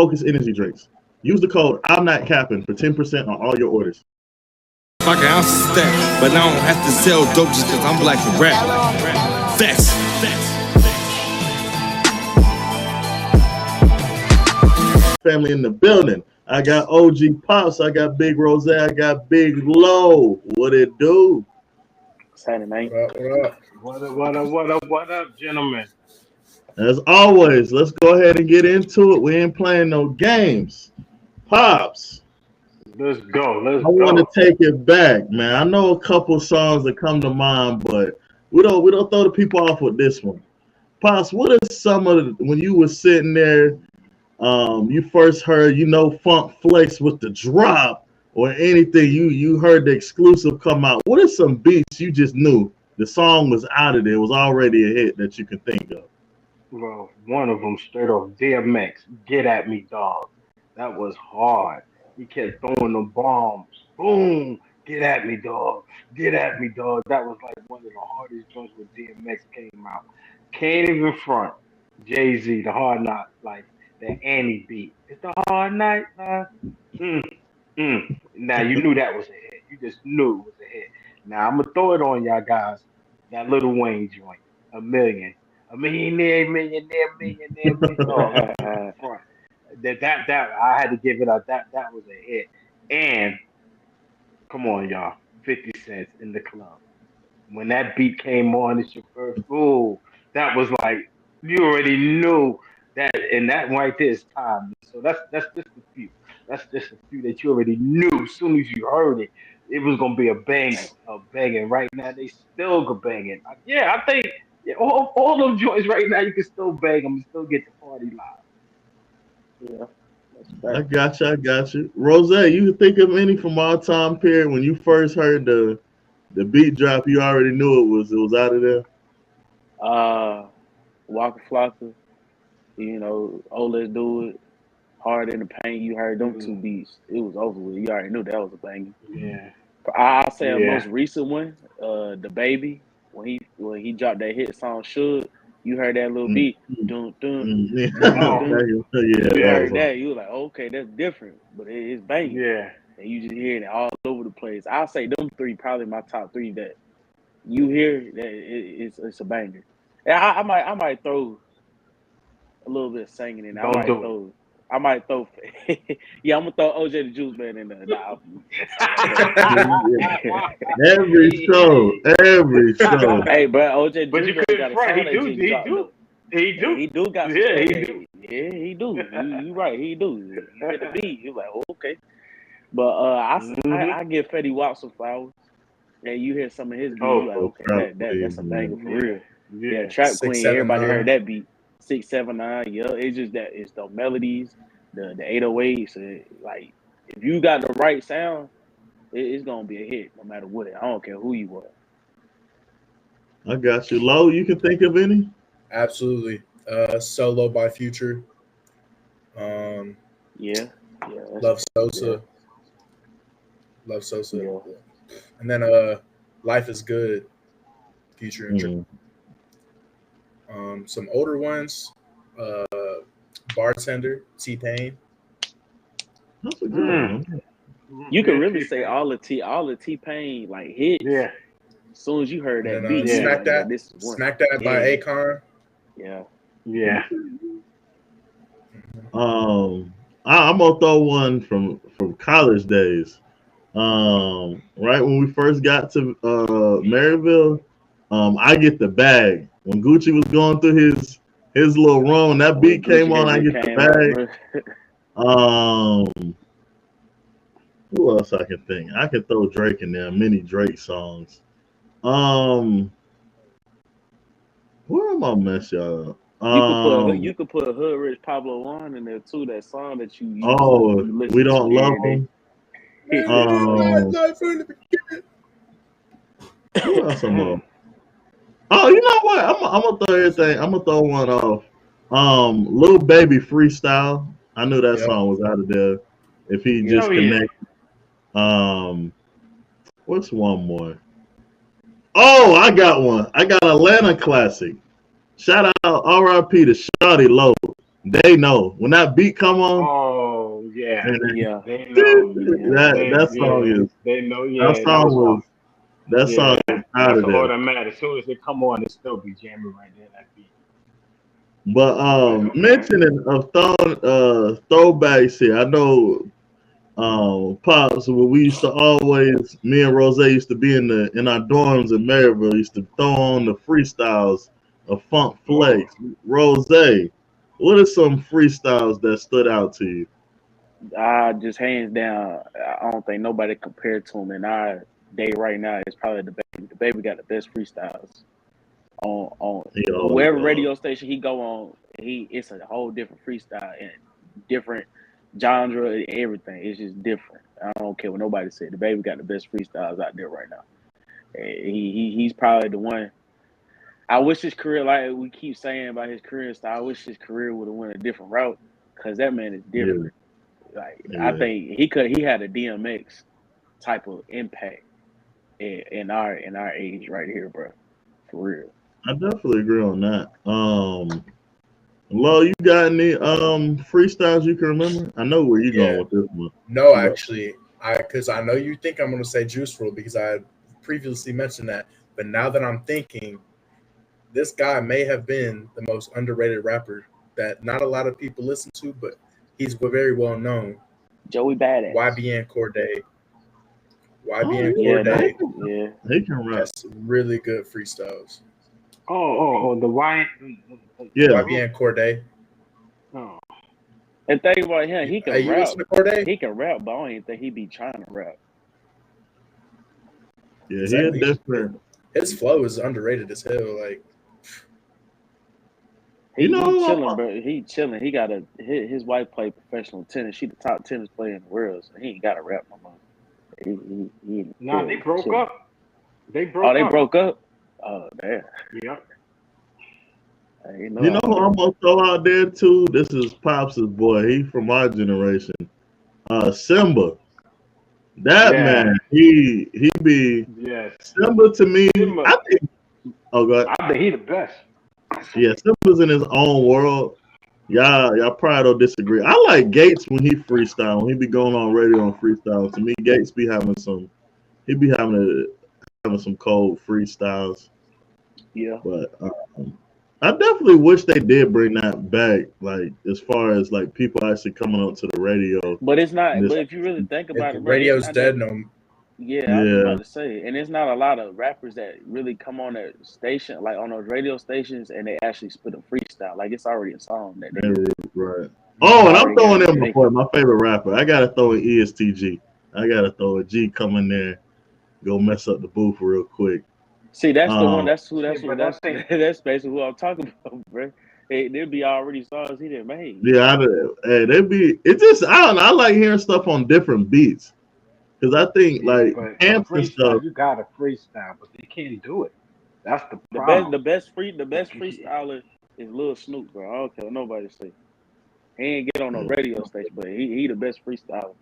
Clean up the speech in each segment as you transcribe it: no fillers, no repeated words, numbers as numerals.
focus energy drinks. Use the code I'm Not Cappin for 10% on all your orders. Okay, I'm stacked, but I don't have to sell dope just because I'm black and rap. Facts. Family in the building. I got OG Pops, I got Big Rozay, I got Big Low. What it do? Saturday night. What up, gentlemen? As always, let's go ahead and get into it. We ain't playing no games. Pops. Let's go. I want to take it back, man. I know a couple songs that come to mind, but we don't throw the people off with this one. Pops, what are some of the, when you were sitting there, you first heard, Funk Flex with the drop or anything, you heard the exclusive come out. What are some beats you just knew the song was out of there, it was already a hit that you can think of? Well, one of them straight off DMX, Get At Me, Dog. That was hard. He kept throwing the bombs. Boom! Get at me, dog. Get at me, dog. That was like one of the hardest joints when DMX came out. Can't even front. Jay-Z, the Hard Knock, like the Annie beat. It's the hard night. Now, you knew that was a hit. You just knew it was a hit. Now, I'm going to throw it on y'all guys. That Lil Wayne joint. A million. A millionaire. Oh, that I had to give it up. That was a hit. And come on, y'all, 50 cents in the club. When that beat came on, it's your first fool. That was like you already knew that, and that right there is time. So that's just a few. That's just a few that you already knew as soon as you heard it. It was gonna be a banging. Right now, they still go banging. Yeah, I think all those joints right now, you can still bang them and still get the party live. Yeah. I got you. Rozay, you think of any from our time period when you first heard the beat drop, you already knew it was out of there? Waka Flocka, Oh Let's Do It, Hard in the Paint. You heard them two beats. It was over with. You already knew that was a banger. Yeah. I'll say a most recent one, The Baby, when he dropped that hit song Should. You heard that little beat. Dun, dun, Yeah. You heard that. You were like, okay, that's different. But it's banging. Yeah. And you just hearing it all over the place. I'll say them three probably my top three that you hear that it's a banger. And I might throw a little bit of singing in. I might throw yeah, I'm gonna throw OJ the Juice Man in the album. Every show. Hey, but OJ but Juice you couldn't got front. He do. Yeah, he do. He do. You right. He do. He hit the beat. You like, okay. But I give Fetty Wap some flowers. And you hear some of his beats, you like, okay, that's a banger for real. Yeah, Trap Queen. Everybody heard that beat. 6, 7, 9. Yeah, it's just that it's the melodies, the 808s. Like, if you got the right sound, it's gonna be a hit no matter what. I don't care who you are. I got you. Low, you can think of any? Absolutely. Solo by Future. Yeah. Love Sosa. Yeah. And then Life is Good, Future and some older ones, Bartender, T-Pain. That's a good one. You can really say all the T-Pain like hits. Yeah. As soon as you heard that beat, Smack That, this is one. Smack That by Akon. Yeah. I'm gonna throw one from college days. Right when we first got to Maryville, I Get the Bag. When Gucci was going through his little run, that beat came on. I Get the Bag. Who else I can think? I can throw Drake in there. Many Drake songs. Where am I mess y'all? You could put Hood Rich Pablo 1 in there too. That song that you We Don't Love Him. Who else am I? Oh, you know what? I'm gonna throw everything. I'm gonna throw one off. Lil Baby Freestyle. I knew that song was out of there. If he just connected. What's one more? Oh, I got one. I got Atlanta classic. Shout out R.I.P. to Shawty Low. they know when that beat come on. Oh yeah, Yeah. they know. That song is. They know. That Yeah, song was. That song yeah, is out that's of there. automatic. As soon as they come on, it still be jamming right there. That beat. But Okay. mentioning of throwbacks here, I know Pops, when we used to always, me and Rozay used to be in our dorms in Maryville, used to throw on the freestyles of Funk Flex. Rozay, what are some freestyles that stood out to you? Just hands down, I don't think nobody compared to him in our day right now. It's probably the baby. The baby got the best freestyles on He always wherever does. radio station he go on. It's a whole different freestyle and different genre and everything. It's just different. I don't care what nobody said. The baby got the best freestyles out there right now. He's probably the one. I wish his career, like we keep saying about his career style, I wish his career would have went a different route because that man is Yeah, different. Like I yeah. think he had a DMX type of impact in our age right here, bro. For real. I definitely agree on that. Lo, you got any freestyles you can remember? I know where you're going Yeah. with this one. No, actually, because I know you think I'm going to say Juice WRLD because I previously mentioned that, but now that I'm thinking, this guy may have been the most underrated rapper that not a lot of people listen to, but he's very well known. Joey Badass. YBN Cordae. YBN Yeah, Cordae yeah. He can rap. has really good freestyles. The Y. Yeah. YBN Cordae. Oh. And think about him, he can Hey, you rap. listen to Cordae? He can rap, but I don't even think he be trying to rap. Yeah, Exactly. he different. His flow is underrated as hell. Like, He chilling, what? bro. He chilling. He got his wife play professional tennis. She the top tennis player in the world, so he ain't got to rap no more. Nah, they broke chilling. up. They broke up. Oh damn. Yeah. You know who I'm gonna throw out there too? This is Pops' boy. He from our generation. Simba. That man, he be Simba to me. Simba. I think. Oh God. I think he the best. Yeah, Simba's in his own world. Y'all probably don't disagree. I like Gates when he freestyle. When he be going on radio and freestyle. To me, Gates be having some. He be having some cold freestyles. Yeah. But I definitely wish they did bring that back. Like as far as like people actually coming up to the radio. But it's not. But if you really think about it, bro, radio's dead. No. Yeah, I was about to say, and it's not a lot of rappers that really come on that station, like on those radio stations, and they actually spit a freestyle. Like it's already a song that they right. Oh, and I'm throwing in before my favorite rapper. I gotta throw in ESTG. I gotta throw a G come in there, go mess up the booth real quick. See, that's the one. That's basically who I'm talking about, bro. There'll be already songs he done made. Yeah, they be. It just I don't know. I like hearing stuff on different beats. Because I think, like, amps and stuff. You got to freestyle, but they can't do it. That's the problem. The best freestyler is Lil Snoop, bro. I don't care what nobody say. He ain't get on a radio station, but he the best freestyler.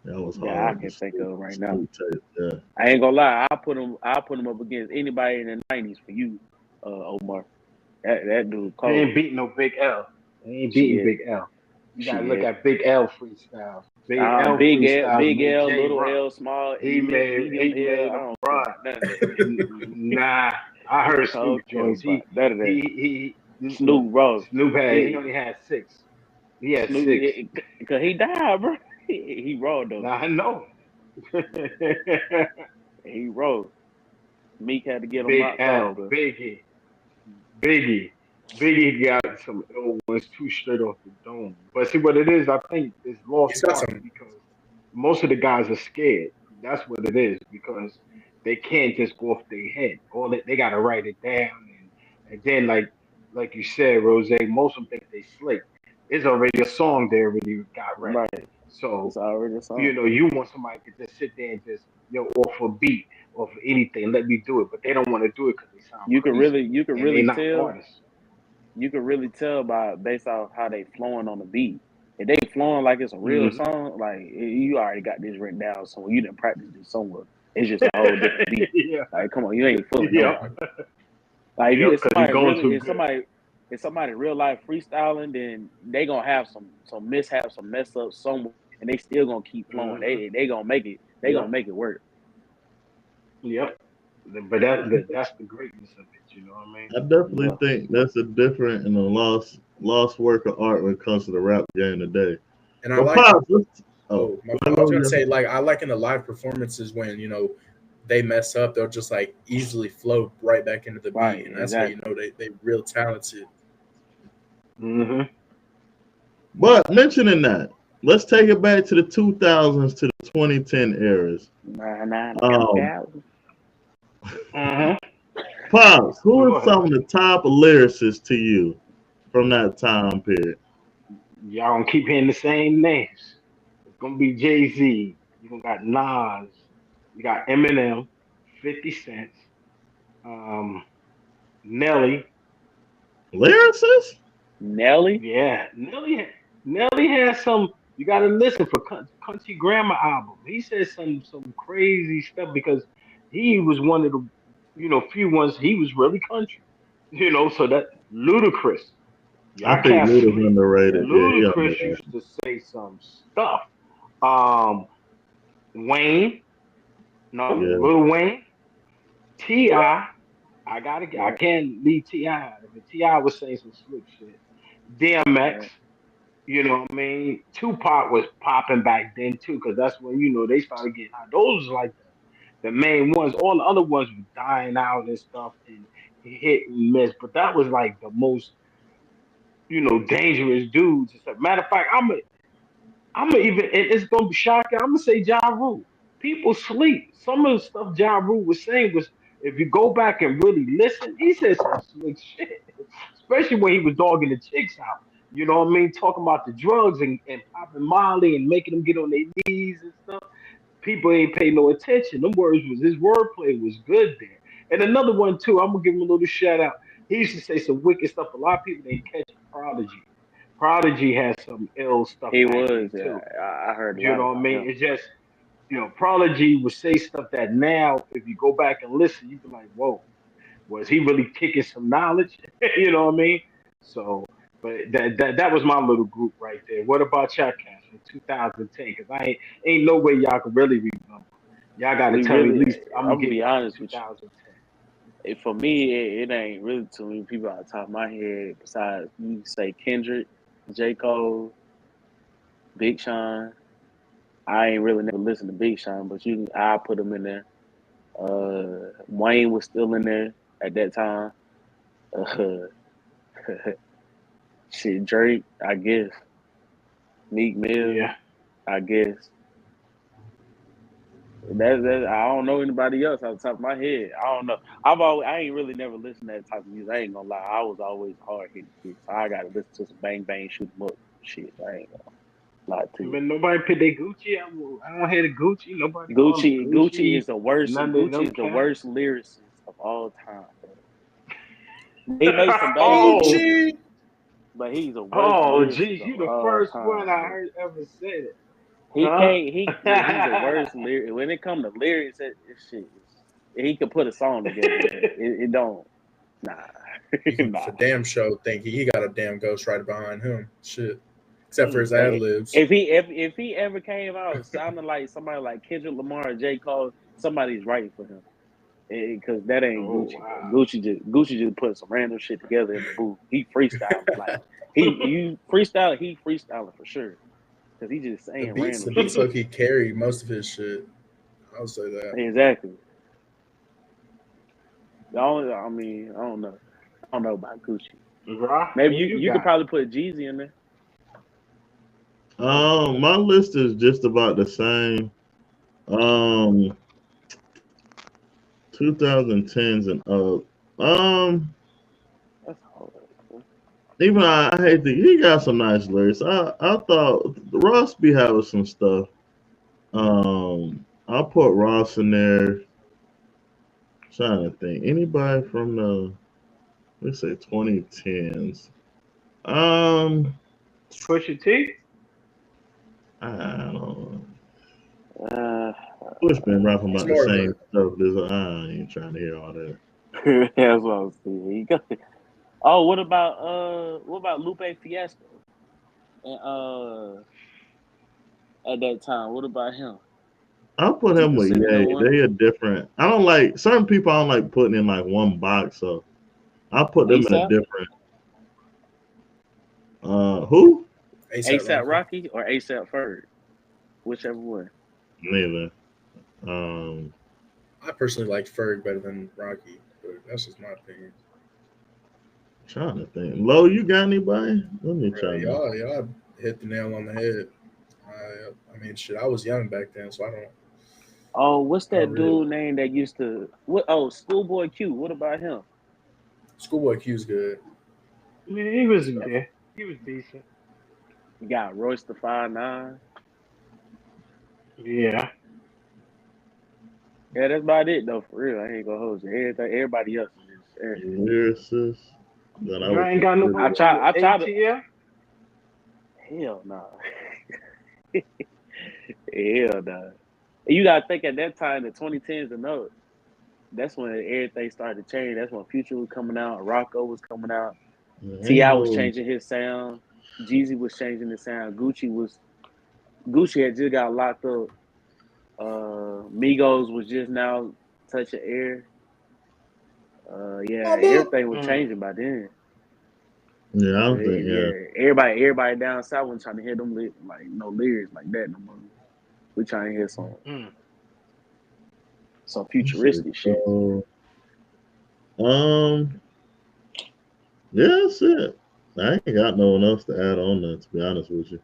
That was hard. Yeah, I can think of right now. Yeah. I ain't gonna lie. I'll put him up against anybody in the '90s for you, Omar. That dude. He ain't beating no Big L. He ain't beating Big L. You gotta look at Big L freestyles. Big L, Little L, small. He made a run. Nah, I heard Snoop joints. He Snoop, bro. Snoop he only had 6. He had 6. Because he died, bro. He rolled though. Nah, I know. He rolled. Meek had to get him out. Big L, Biggie got some ill ones too straight off the dome. But see what it is, I think it's lost because most of the guys are scared. That's what it is, because they can't just go off their head. They gotta write it down, and then like you said, Rozay, most of them think they slick. It's already a song they already got ready. Right. So it's already a song. You want somebody to just sit there and just off a beat, off anything, let me do it, but they don't want to do it because they sound. You can really tell. You can really tell based off how they flowing on the beat. If they flowing like it's a real song, like you already got this written down somewhere. You didn't practice this somewhere. It's just a whole different beat. Like, come on, you ain't fooling. Like, if somebody if somebody real life freestyling, then they gonna have some mishaps, some mess ups somewhere, and they still gonna keep flowing. They gonna make it. They gonna make it work. Yep. But that's the greatness of it. You know what I mean? I definitely think that's a different and a lost work of art when it comes to the rap game today. And I But like. Pops, I was gonna say, like, I like in the live performances when they mess up, they'll just like easily flow right back into the beat, and that's how you know they real talented. Mm-hmm. But mentioning that, let's take it back to the 2000s to the 2010 eras. Pops, who are some of the top lyricists to you from that time period? Y'all gonna keep hearing the same names. It's gonna be Jay-Z. You gonna got Nas. You got Eminem, 50 Cent, Nelly. Lyricists? Nelly? Yeah, Nelly has some. You gotta listen for Country Grammar album. He said some crazy stuff because he was one of the few ones. He was really country. So that Ludacris. I Y'all think can't Luda's sleep. underrated. Yeah, Ludacris used to say some stuff. Wayne, no, Lil Wayne, T.I. I can't leave T.I. out of it. T.I. was saying some slick shit. DMX, you know what I mean? Tupac was popping back then too, because that's when they started getting out. Those was like the main ones. All the other ones were dying out and stuff and hit and miss. But that was like the most, dangerous dudes. Matter of fact, I'm gonna even it's gonna be shocking. I'm gonna say Ja Rule. People sleep. Some of the stuff Ja Rule was saying was, if you go back and really listen, he said some slick shit. Especially when he was dogging the chicks out. You know what I mean? Talking about the drugs and popping Molly and making them get on their knees and stuff. People ain't pay no attention. Them words was his wordplay was good there. And another one too, I'm gonna give him a little shout out. He used to say some wicked stuff. A lot of people didn't catch Prodigy. Prodigy has some ill stuff He back was. then too. I heard a You lot know what I about mean? him. It's just, Prodigy would say stuff that now, if you go back and listen, you'd be like, whoa, was he really kicking some knowledge? You know what I mean? So, but that was my little group right there. What about y'all cats from 2010? Because ain't no way y'all can really remember. Y'all got to We tell me at really. least. I'm I'm gonna gonna give be y'all honest with you. 2010. For me, it ain't really too many people on top of my head. Besides, you say Kendrick, J. Cole, Big Sean. I ain't really never listened to Big Sean, but I put him in there. Wayne was still in there at that time. Shit, Drake, I guess. Meek Mill, Yeah. I guess. That I don't know anybody else off the top of my head. I don't know. I ain't really never listened to that type of music. I ain't gonna lie. I was always hard hitting shit. So I gotta listen to some bang bang shoot 'em up shit. I ain't gonna lie to you. But nobody put their Gucci. I don't hear the Gucci. Nobody call him Gucci Gucci. is the worst. None of Gucci them is the cats. worst lyricist of all time, bro. He made some banging Oh, music, but he's the worst oh, lyricist geez, of you the all first one time, I bro. heard ever say it. He Huh? can't. He's the worst lyric. When it comes to lyrics, that shit. He could put a song together, but it don't. Nah, You can nah. for damn show think he got a damn ghostwriter behind him. Shit, except for his ad Hey, libs. if he ever came out sounding like somebody like Kendrick Lamar or J. Cole, somebody's writing for him. Because that ain't Oh Gucci, bro. wow. Gucci just put some random shit together in the booth. He freestyling like he freestyling for sure. Because he just The saying beats, random the shit. beats, low key carry most of his shit. I'll say that. Exactly. I don't know. I don't know about Gucci. Ra, Maybe who you you could got? probably put Jeezy in there. My list is just about the same. 2010s and up. That's all. Even I hate to. He got some nice lyrics. I thought Ross be having some stuff. I'll put Ross in there. Trying to think. Anybody from the let's say 2010s. Pusha T? I don't know. Uh, Bush been rapping He's about the more of same a stuff. I ain't trying to hear all that. that's what I was saying. Oh, what about Lupe Fiasco? And at that time, what about him? I'll put Would you him with consider him Ye. one? They are different. I don't like certain people. I don't like putting in like one box. So I'll put them in a ASAP? different. Who? ASAP ASAP Rocky. Rocky or ASAP Ferg? Whichever one. Neither. Um, I personally like Ferg better than Rocky, but that's just my opinion. trying to think. Lo, you got anybody? Let me try. Y'all hit the nail on the head. I mean, shit. I was young back then, so Oh, what's I don't that really. dude name that used to what? Oh, Schoolboy Q. What about him? Schoolboy Q's good. Yeah, he was there. He was decent. You got Royce the 5'9". Yeah. Yeah, that's about it though. For real, I ain't gonna hold you. Everybody else is just Lyricists that I You would ain't got consider. nobody on your I try to. ATL? Hell no. Hell no. You gotta think at that time, the 2010s and up. That's when everything started to change. That's when Future was coming out, Rocco was coming out, Ain't Ti was no. changing his sound, Jeezy was changing the sound, Gucci had just got locked up. Migos was just now touching air. Yeah, everything was Mm. changing by then. Yeah, I don't think. Yeah. Yeah, everybody down south wasn't trying to hear them like no lyrics like that no more. We trying to hear Mm. some Let's see. futuristic shit. So, um, yeah, that's it. I ain't got no one else to add on that. To be honest with you.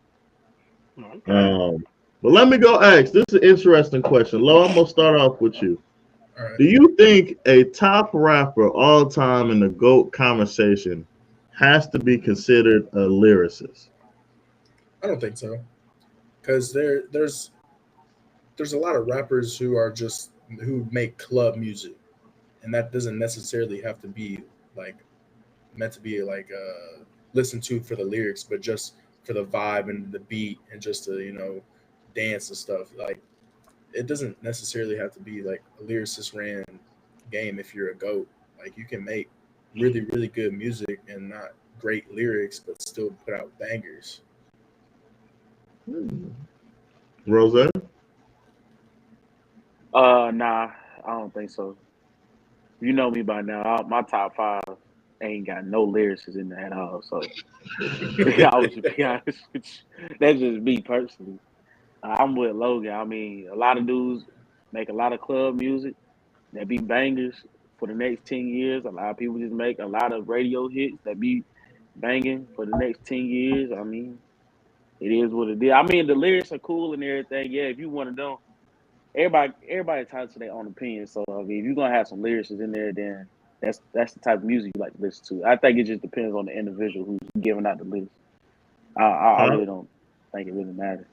Okay. But let me go ask. This is an interesting question. Lo, I'm gonna start off with you. All right. Do you think a top rapper all time in the GOAT conversation has to be considered a lyricist? I don't think so, because there's a lot of rappers who make club music, and that doesn't necessarily have to be like meant to be like listened to for the lyrics, but just for the vibe and the beat and just to dance and stuff. Like it doesn't necessarily have to be like a lyricist ran game if you're a goat. Like you can make really really good music and not great lyrics, but still put out bangers. Rozay? Nah, I don't think so. You know me by now. My top five ain't got no lyricists in there at all. So I would just be honest with you. That's just me personally. I'm with Logan. I mean, a lot of dudes make a lot of club music that be bangers for the next 10 years. A lot of people just make a lot of radio hits that be banging for the next 10 years. I mean, it is what it is. I mean, the lyrics are cool and everything. Yeah, if you want to know, everybody entitled to their own opinion. So I mean, if you're gonna have some lyricists in there, then that's the type of music you like to listen to. I think it just depends on the individual who's giving out the list. I really don't think it really matters.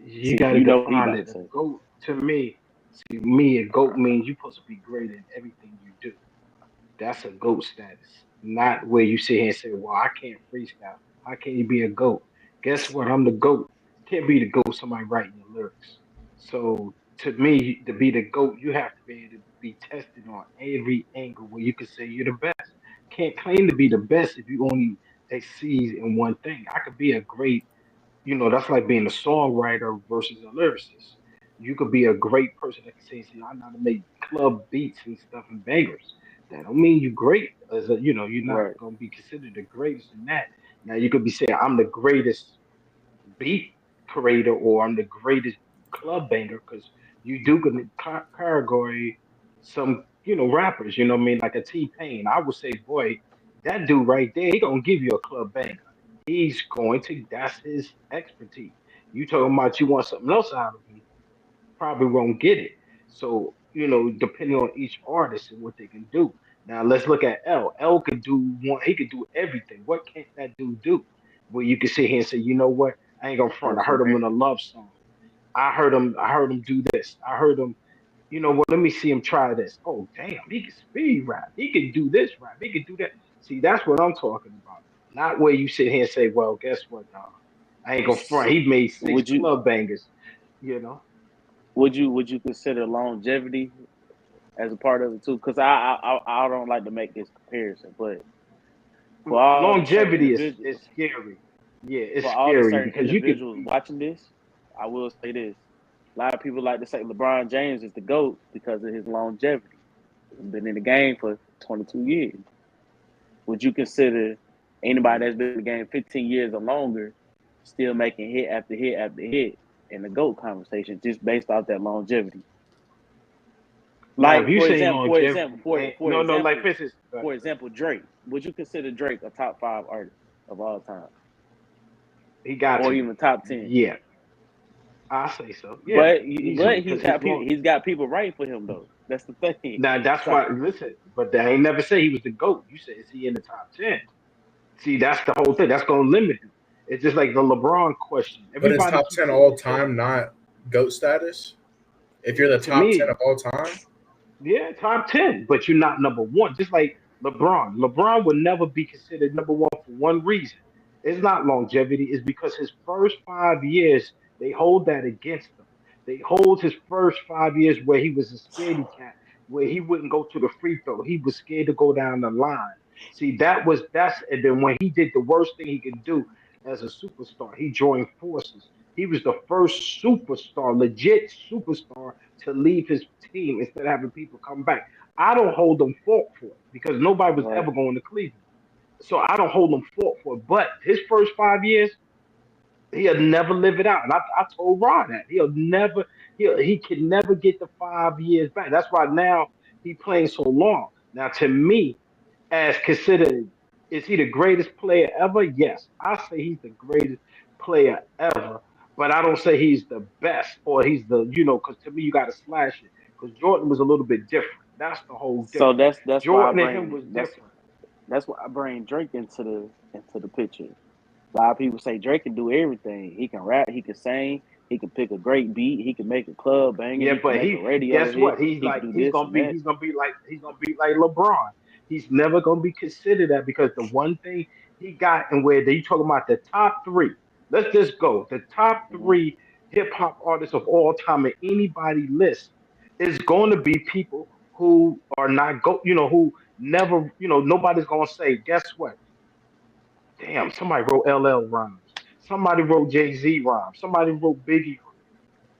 You See, got to you know what he define about it. to A say. goat to me, see me, a goat means you're supposed to be great in everything you do. That's a goat status, not where you sit here and say, "Well, I can't freestyle." How can you be a goat? Guess what? I'm the goat. Can't be the goat. Somebody writing your lyrics. So to me, to be the goat, you have to be able to be tested on every angle where you can say you're the best. Can't claim to be the best if you only exceed in one thing. I could be a great, that's like being a songwriter versus a lyricist. You could be a great person that can say, "See, I know how to make club beats and stuff and bangers." That don't mean you're great. You're not Right. gonna be considered the greatest in that. Now you could be saying, "I'm the greatest beat creator," or "I'm the greatest club banger," because you do can category some rappers. You know what I mean? Like a T Pain. I would say, boy, that dude right there, he gonna give you a club banger. He's going to. That's his expertise. You talking about you want something else out of him, probably won't get it. So, depending on each artist and what they can do. Now let's look at L. L could do one, he could do everything. What can't that dude do? Where you can sit here and say, you know what? I ain't gonna front. I Throw some heard him in a bangers. love song. I heard him do this. I heard him, let me see him try this. Oh damn, he can speed rap. He can do this rap. He can do that. See, that's what I'm talking about. Not where you sit here and say, well, guess what, dog? I ain't gonna front. So, He made six would you club bangers, you know. would you consider longevity as a part of it too, because I don't like to make this comparison, but for all the certain longevity is individuals, scary. Yeah, it's for all the scary certain because you could. individuals watching this, I will say this: a lot of people like to say LeBron James is the GOAT because of his longevity. He's been in the game for 22 years. Would you consider anybody that's been in the game 15 years or longer still making hit after hit after hit in the GOAT conversation just based off that longevity? Now, if Like you for say example, longevity, no, like for example, Drake. Would you consider Drake a top 5 artist of all time, he got or to even be. top 10? Yeah, I say so. Yeah, But easily because his long. he's got people writing for him though. That's the thing. Now that's So why. Listen, but they ain't never say he was the GOAT. You said is he in the top 10? See, that's the whole thing. That's gonna limit him. It's just like the LeBron question. But it's Everybody top keeps 10 saying all the same. time, not GOAT status. If you're the To top 10 me, of all time, yeah, top 10, but you're not number one. Just like LeBron. LeBron would never be considered number one for one reason. It's not longevity, it's because his first 5 years, they hold that against him. They hold his first 5 years where he was a scaredy cat, where he wouldn't go to the free throw. He was scared to go down the line. See, and then when he did the worst thing he could do as a superstar, he joined forces. He was the first superstar, legit superstar, to leave his team instead of having people come back. I don't hold them fault for it because nobody was right. ever going to Cleveland. So I don't hold them fault for it. But his first 5 years, he'll never live it out. And I told Ron that. He can never get the 5 years back. That's why now he playing so long. Now to me, as considered, is he the greatest player ever? Yes. I say he's the greatest player ever, but I don't say he's the best or he's because to me you gotta slash it. Because Jordan was a little bit different. That's the whole So difference. that's why I Jordan and him bring was different. that's why I bring Drake into the picture. A lot of people say Drake can do everything. He can rap, he can sing, he can pick a great beat, he can make a club banger, Yeah, he can but make a he radio guess hit, what? He's he can like do this and that. he's gonna be like LeBron. He's never gonna be considered that because the one thing he got and where they talking about the top three. Let's just go. The top Mm-hmm. three hip hop artists of all time in anybody list is going to be people who are not who never, nobody's gonna say, guess what? Damn, somebody wrote LL rhymes. Somebody wrote Jay-Z rhymes. Somebody wrote Biggie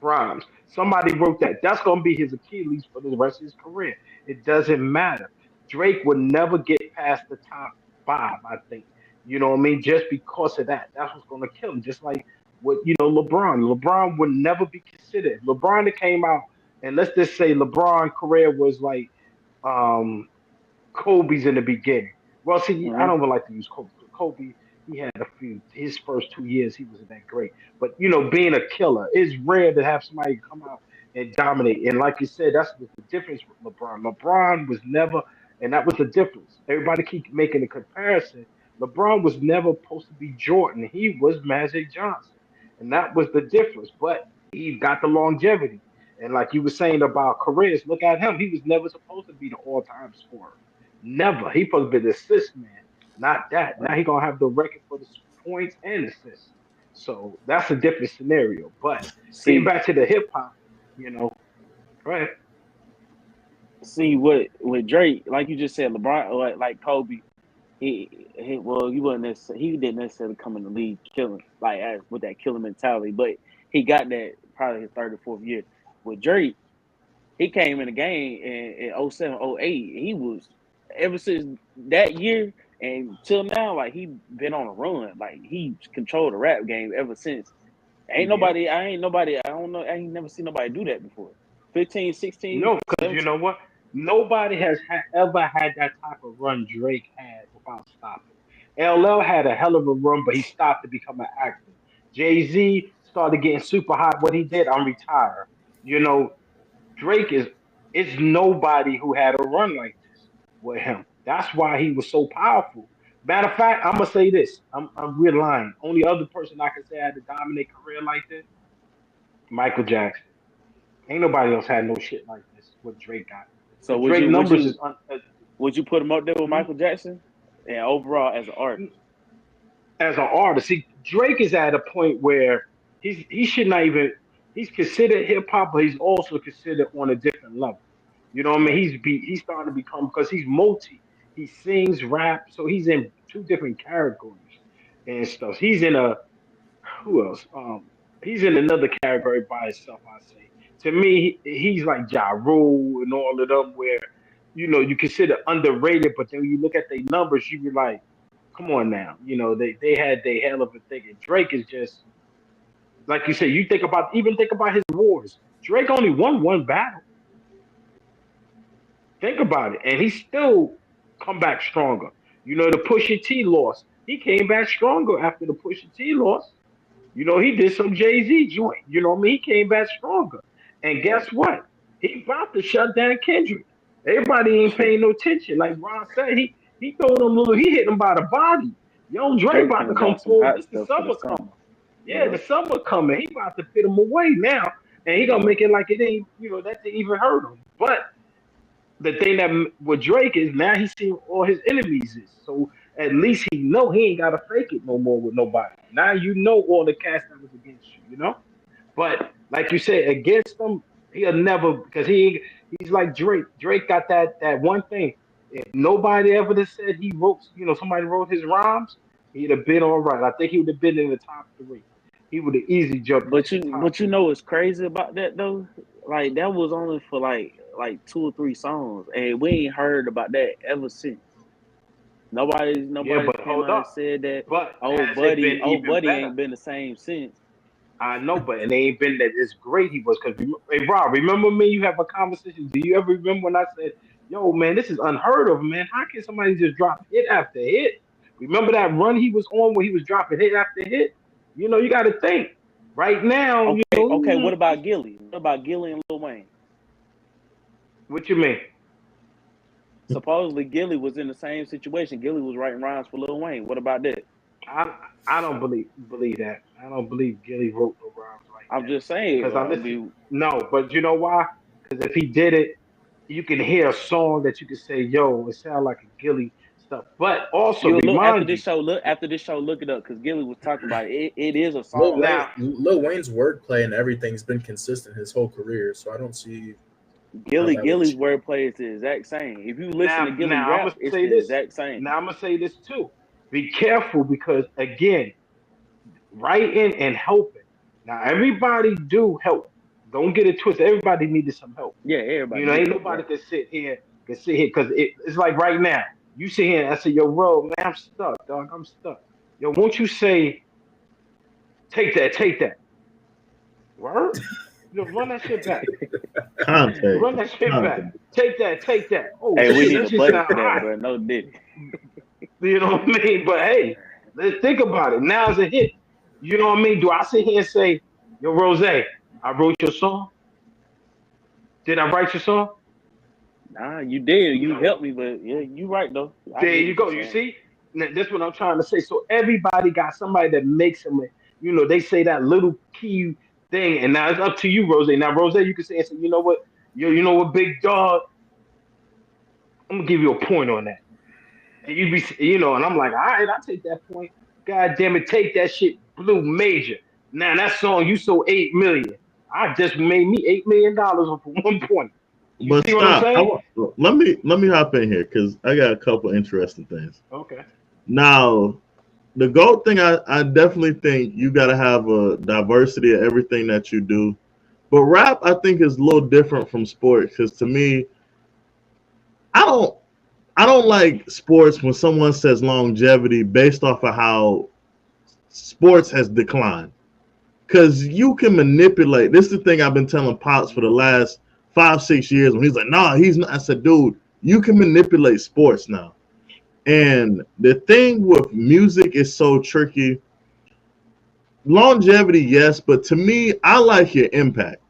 rhymes. Somebody wrote that. That's going to be his Achilles for the rest of his career. It doesn't matter. Drake would never get past the top 5, I think. You know what I mean? Just because of that. That's what's going to kill him. Just like with, LeBron. LeBron would never be considered. LeBron that came out, and let's just say LeBron career was like um Kobe's in the beginning. Well, see, I Mm-hmm. don't even like to use Kobe. Kobe, he had a few. His first 2 years, he wasn't that great. But being a killer, it's rare to have somebody come out and dominate. And like you said, that's the difference with LeBron. LeBron was never, and that was the difference. Everybody keep making a comparison. LeBron was never supposed to be Jordan. He was Magic Johnson, and that was the difference. But he got the longevity. And like you were saying about careers, look at him. He was never supposed to be the all-time scorer. Never. He supposed to be the assist man, not that. Now he gonna have the record for the points and assists. So that's a different scenario. But getting See, back to the hip hop, you know, right? see what Drake, like you just said, LeBron, or like Kobe, well, he didn't necessarily come in the league killing like with that killer mentality, but he got that probably his third or fourth year. With Drake, he came in the game in 07, 08. He was ever since that year and till now, like he been on a run. Like he controlled the rap game ever since. Yeah. I don't know. I ain't never seen nobody do that before. 15, 16, No, because you 17. know what? Nobody has ever had that type of run Drake had without stopping. LL had a hell of a run, but he stopped to become an actor. Jay Z started getting super hot. What he did, I'm retired. You know, Drake is nobody who had a run like this with him. That's why he was so powerful. Matter of fact, I'm gonna say this. I'm real lying. Only other person I can say had a dominant career like this, Michael Jackson. Ain't nobody else had no shit like this. What Drake got. So Because Drake numbers is would you put him up there with mhm. Michael Jackson? And overall as an artist. As an artist. See, Drake is at a point where he should not even he's considered hip hop, but he's also considered on a different level. You know what I mean? He's starting to become, because he's multi. He sings, rap, so he's in two different categories and stuff. He's in a who else? He's in another category by himself. I say. To me, he's like Ja Rule and all of them, where you consider underrated, but then when you look at their numbers, you be like, come on now. They had their hell of a thing. And Drake is just like you said. You think about his wars. Drake only won one battle. Think about it, and he still come back stronger. The Pusha T loss. He came back stronger after the Pusha T loss. He did some Jay-Z joint. You know what I mean? He came back stronger. And guess what? He about to shut down Kendrick. Everybody ain't paying no attention. Like Ron said, he throwed him he hit him by the body. Young Dre about to come forward. This the summer coming. Yeah, the summer coming. He about to fit him away now. And he gonna make it like it ain't, that didn't even hurt him. But the thing that with Drake is now he's seeing all his enemies is. So at least he know he ain't gotta fake it no more with nobody. Now all the cast that was against you. But like you said, against him, he'll never, because he's like Drake. Drake got that one thing. If nobody ever said he wrote, somebody wrote his rhymes, he'd have been all right. I think he would have been in the top 3. He would have easily jumped. But what's crazy about that though? Like that was only for like 2 or 3 songs, and we ain't heard about that ever since. Nobody came out and said that. But buddy ain't been the same since. I know, but it ain't been that as great he was. Because hey, Rob, remember me? You have a conversation. Do you ever remember when I said, "Yo, man, this is unheard of, man. How can somebody just drop hit after hit?" Remember that run he was on where he was dropping hit after hit? You got to think. Right now, Okay, what about Gilly? What about Gilly and Lil Wayne? What you mean? Supposedly Gilly was in the same situation. Gilly was writing rhymes for Lil Wayne. What about that? I don't believe that. I don't believe Gilly wrote no rhymes like that. I'm just saying. No, but you know why? Because if he did it, you can hear a song that you can say, "Yo, it sounds like a Gilly stuff." But also after this show, look it up, because Gilly was talking about it. It is a song. Lil Wayne's wordplay and everything's been consistent his whole career, so I don't see. Gilly's wordplay is the exact same. If you listen to Gilly rap, it's the exact same. Now I'm gonna say this too. Be careful, because again, writing and helping. Now everybody do help. Don't get it twisted. Everybody needed some help. Yeah, everybody. Ain't nobody can sit here because it's like right now. You sit here and I say, "Yo, bro, man, I'm stuck, dog. I'm stuck." Yo, won't you say, "Take that." Word? Run that shit back. Run that shit back. Take that. Oh, hey, we need a buddy for that, bro. No diddy. You know what I mean? But hey, let's think about it. Now it's a hit. You know what I mean? Do I sit here and say, "Yo, Rozay, I wrote your song"? Did I write your song? Nah, you did. You helped me, but yeah, you right though. There you go. You see? That's what I'm trying to say. So everybody got somebody that makes them. They say that little key thing, and now it's up to you, Rozay. Now, Rozay, you can say, "You know what? You know what, big dog? I'm gonna give you a point on that." And you be, and I'm like, "All right, I'll take that point." God damn it, take that shit, Blue Major. Now that song you sold 8 million. I just made me $8 million for 1 point. But see stop. Let me hop in here because I got a couple interesting things. Okay. Now, the GOAT thing, I definitely think you got to have a diversity of everything that you do. But rap, I think, is a little different from sports because to me, I don't like sports when someone says longevity based off of how sports has declined. Because you can manipulate. This is the thing I've been telling Pops for the last 5-6 years when he's like, "Nah, he's not." I said, "Dude, you can manipulate sports now." And the thing with music is so tricky. Longevity, yes, but to me, I like your impact.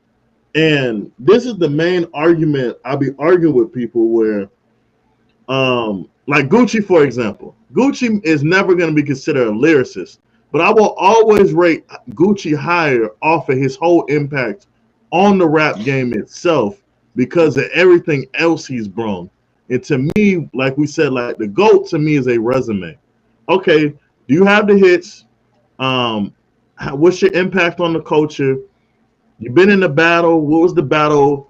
And this is the main argument I'll be arguing with people where, like Gucci, for example. Gucci is never going to be considered a lyricist, but I will always rate Gucci higher off of his whole impact on the rap game itself because of everything else he's brought. And to me, like we said, like the GOAT to me is a resume. Okay, do you have the hits? What's your impact on the culture? You've been in the battle. What was the battle?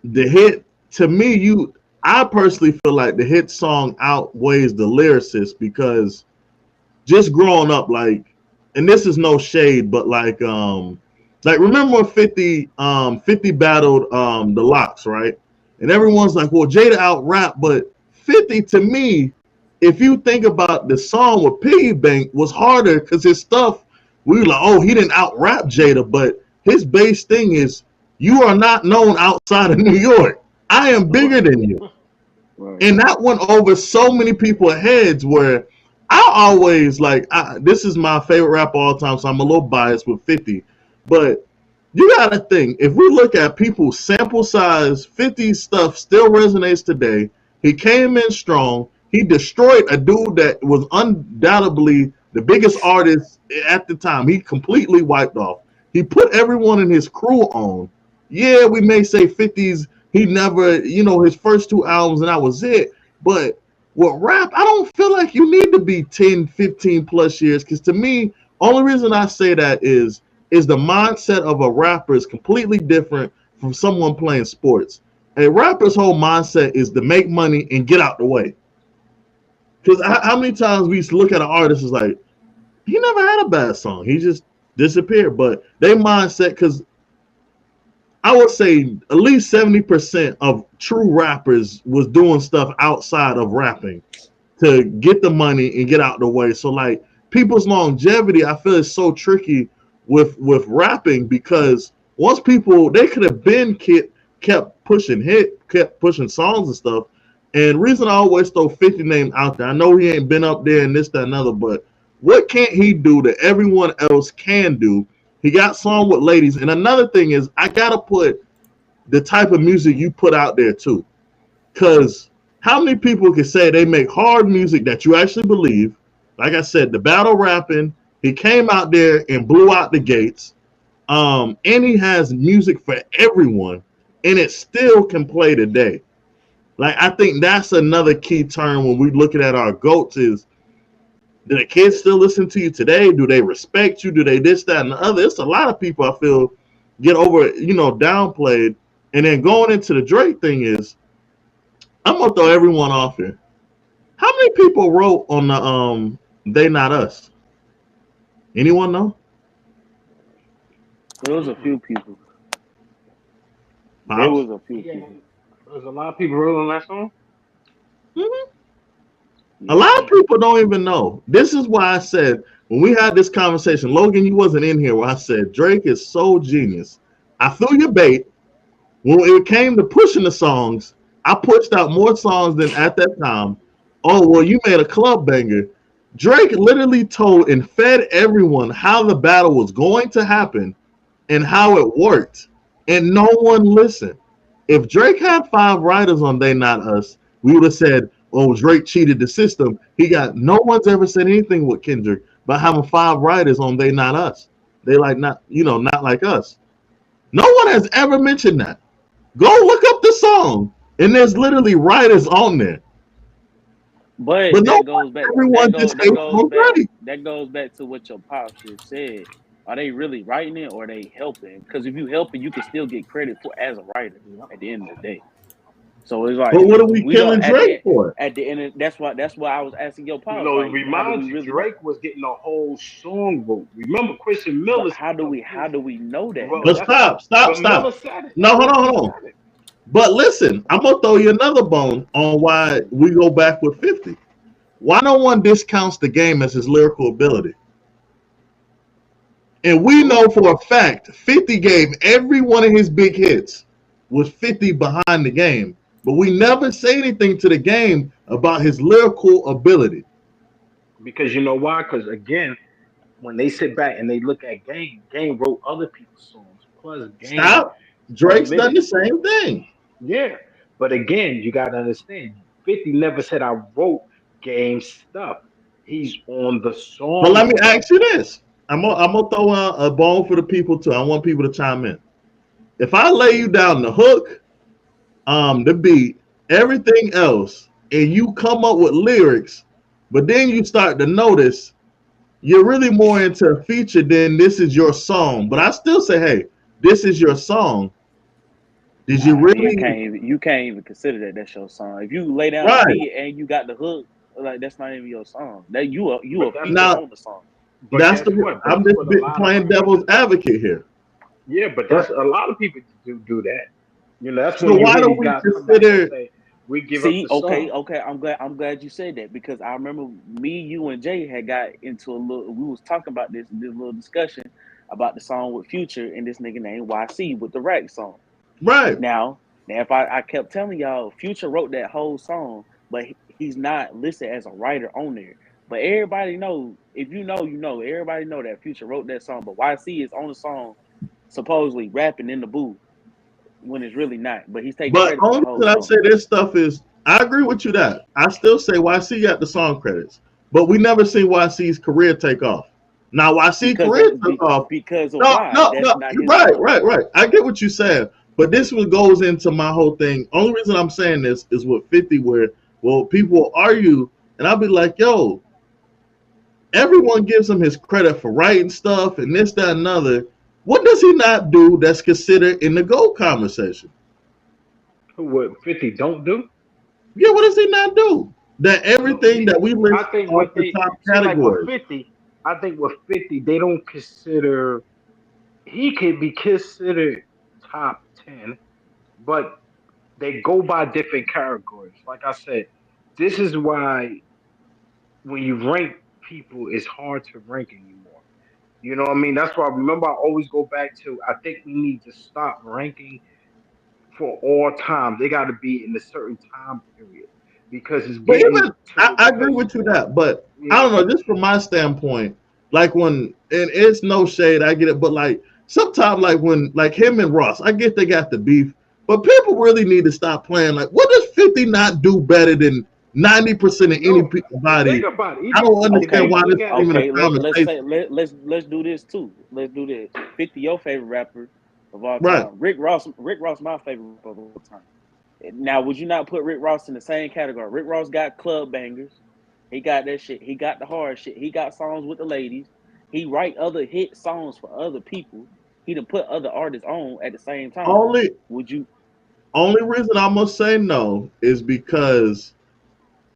the hit to me, I personally feel like the hit song outweighs the lyricist because just growing up, like, and this is no shade, but like remember when 50 battled the Locks, right? And everyone's like, well, Jada out rap, but 50 to me, if you think about the song with Piggy Bank, was harder because his stuff, we were like, oh, he didn't out rap Jada, but his base thing is, you are not known outside of New York. I am bigger than you. Right. And that went over so many people's heads where I always this is my favorite rapper all time, so I'm a little biased with 50. But you got to think, if we look at people's sample size, 50 stuff still resonates today. He came in strong. He destroyed a dude that was undoubtedly the biggest artist at the time. He completely wiped off. He put everyone in his crew on. Yeah, we may say 50's, he never, his first 2 albums and that was it. But with rap, I don't feel like you need to be 10, 15 plus years. Because to me, only reason I say that is the mindset of a rapper is completely different from someone playing sports. A rapper's whole mindset is to make money and get out the way. Because how many times we used to look at an artist as like, he never had a bad song. He just disappeared. But their mindset, because I would say at least 70% of true rappers was doing stuff outside of rapping to get the money and get out the way. So like people's longevity, I feel is so tricky with rapping because once people, they could have been kept pushing songs and stuff. And reason I always throw 50 name out there, I know he ain't been up there and this, that, and other, but what can't he do that everyone else can do? He got song with ladies. And another thing is I got to put the type of music you put out there too. Because how many people can say they make hard music that you actually believe? Like I said, the battle rapping, he came out there and blew out the gates. And he has music for everyone. And it still can play today. Like, I think that's another key term when we're looking at our GOATs is, do the kids still listen to you today? Do they respect you? Do they this, that, and the other? It's a lot of people I feel get over, downplayed. And then going into the Drake thing is, I'm going to throw everyone off here. How many people wrote on the They Not Us? Anyone know? There was a few people. There was a few people. There's a lot of people wrote on that song. Mm-hmm. A lot of people don't even know. This is why I said, when we had this conversation, Logan, you wasn't in here, where I said, Drake is so genius. I threw your bait. When it came to pushing the songs, I pushed out more songs than at that time. Oh, well, you made a club banger. Drake literally told and fed everyone how the battle was going to happen and how it worked. And no one listened. If Drake had 5 writers on They Not Us, we would have said, oh, Drake cheated the system. No one's ever said anything with Kendrick about having 5 writers on They Not Us. They not like us. No one has ever mentioned that. Go look up the song, and there's literally writers on there. But that goes back. That goes back to what your pops just said. Are they really writing it, or are they helping? Because if you helping, you can still get credit for as a writer at the end of the day. So it's like, but what are we killing Drake for? At the end, that's why I was asking your pops. It reminds you, Drake was getting a whole song vote. Remember, Christian Miller. How do we know that? But stop. No, hold on. But listen, I'm gonna throw you another bone on why we go back with 50. Why no one discounts the game as his lyrical ability? And we know for a fact 50 gave every one of his big hits was 50 behind the game. But we never say anything to the game about his lyrical ability. Because you know why? Because again, when they sit back and they look at Game wrote other people's songs. Plus Game. Stop. Drake's done the same thing. Yeah. But again, you got to understand, 50 never said I wrote Game stuff. He's on the song. But let me ask you this. I'm gonna throw a bone for the people too. I want people to chime in. If I lay you down the hook, the beat, everything else, and you come up with lyrics, but then you start to notice you're really more into a feature than this is your song. But I still say, hey, this is your song. Did you really? You can't even consider that that's your song. If you lay down Right. the beat and you got the hook, like that's not even your song. That you a feature Now- on the song. But That's guess the. what? I'm That's just what a lot playing of devil's advocate here. yeah, but that's a lot of people do that. You know, that's So when you why hear don't these we guys come back and consider? say we give up See, the song. okay. I'm glad you said that because I remember me, you, and Jay had got into a little. We was talking about this little discussion about the song with Future and this nigga named YC with the Rack song. Right. Now if I kept telling y'all, Future wrote that whole song, but he's not listed as a writer on there. But everybody know, if you know, you know. Everybody know that Future wrote that song, but YC is on the song, supposedly rapping in the booth when it's really not. But he's taking But credit for the only whole thing I song. say this stuff is, I agree with you that I still say YC got the song credits, but we never seen YC's career take off. Now YC career took off because of No, why no, that's no. not You're his right, song. right. I get what you're saying, but this one goes into my whole thing. Only reason I'm saying this is with 50, where people will argue, and I'll be like, yo, everyone gives him his credit for writing stuff and this, that, and another. What does he not do that's considered in the GOAT conversation? What 50 don't do? Yeah, what does he not do? That everything that we I list think off what the they top see, like with categories. 50, I think with 50 they don't consider he could be considered top 10, but they go by different categories. Like I said, this is why when you rank people, it's hard to rank anymore. You know what I mean? That's why remember I always go back to I think we need to stop ranking for all time. They got to be in a certain time period because it's But getting even to I agree because with you that, but yeah, I don't know. Just from my standpoint, like when and it's no shade, I get it. But like sometimes, like when like him and Ross, I get they got the beef, but people really need to stop playing. Like, what does 50 not do better than 90% of no. anybody? Think about it. I don't understand Okay, why this Look is at it. even a okay. conversation. Let's do this too. Let's do this. 50, your favorite rapper of all Right? time. Rick Ross, my favorite rapper of all time. Now, would you not put Rick Ross in the same category? Rick Ross got club bangers. He got that shit. He got the hard shit. He got songs with the ladies. He write other hit songs for other people. He done put other artists on at the same time. Only Would you? only reason I'm gonna say no is because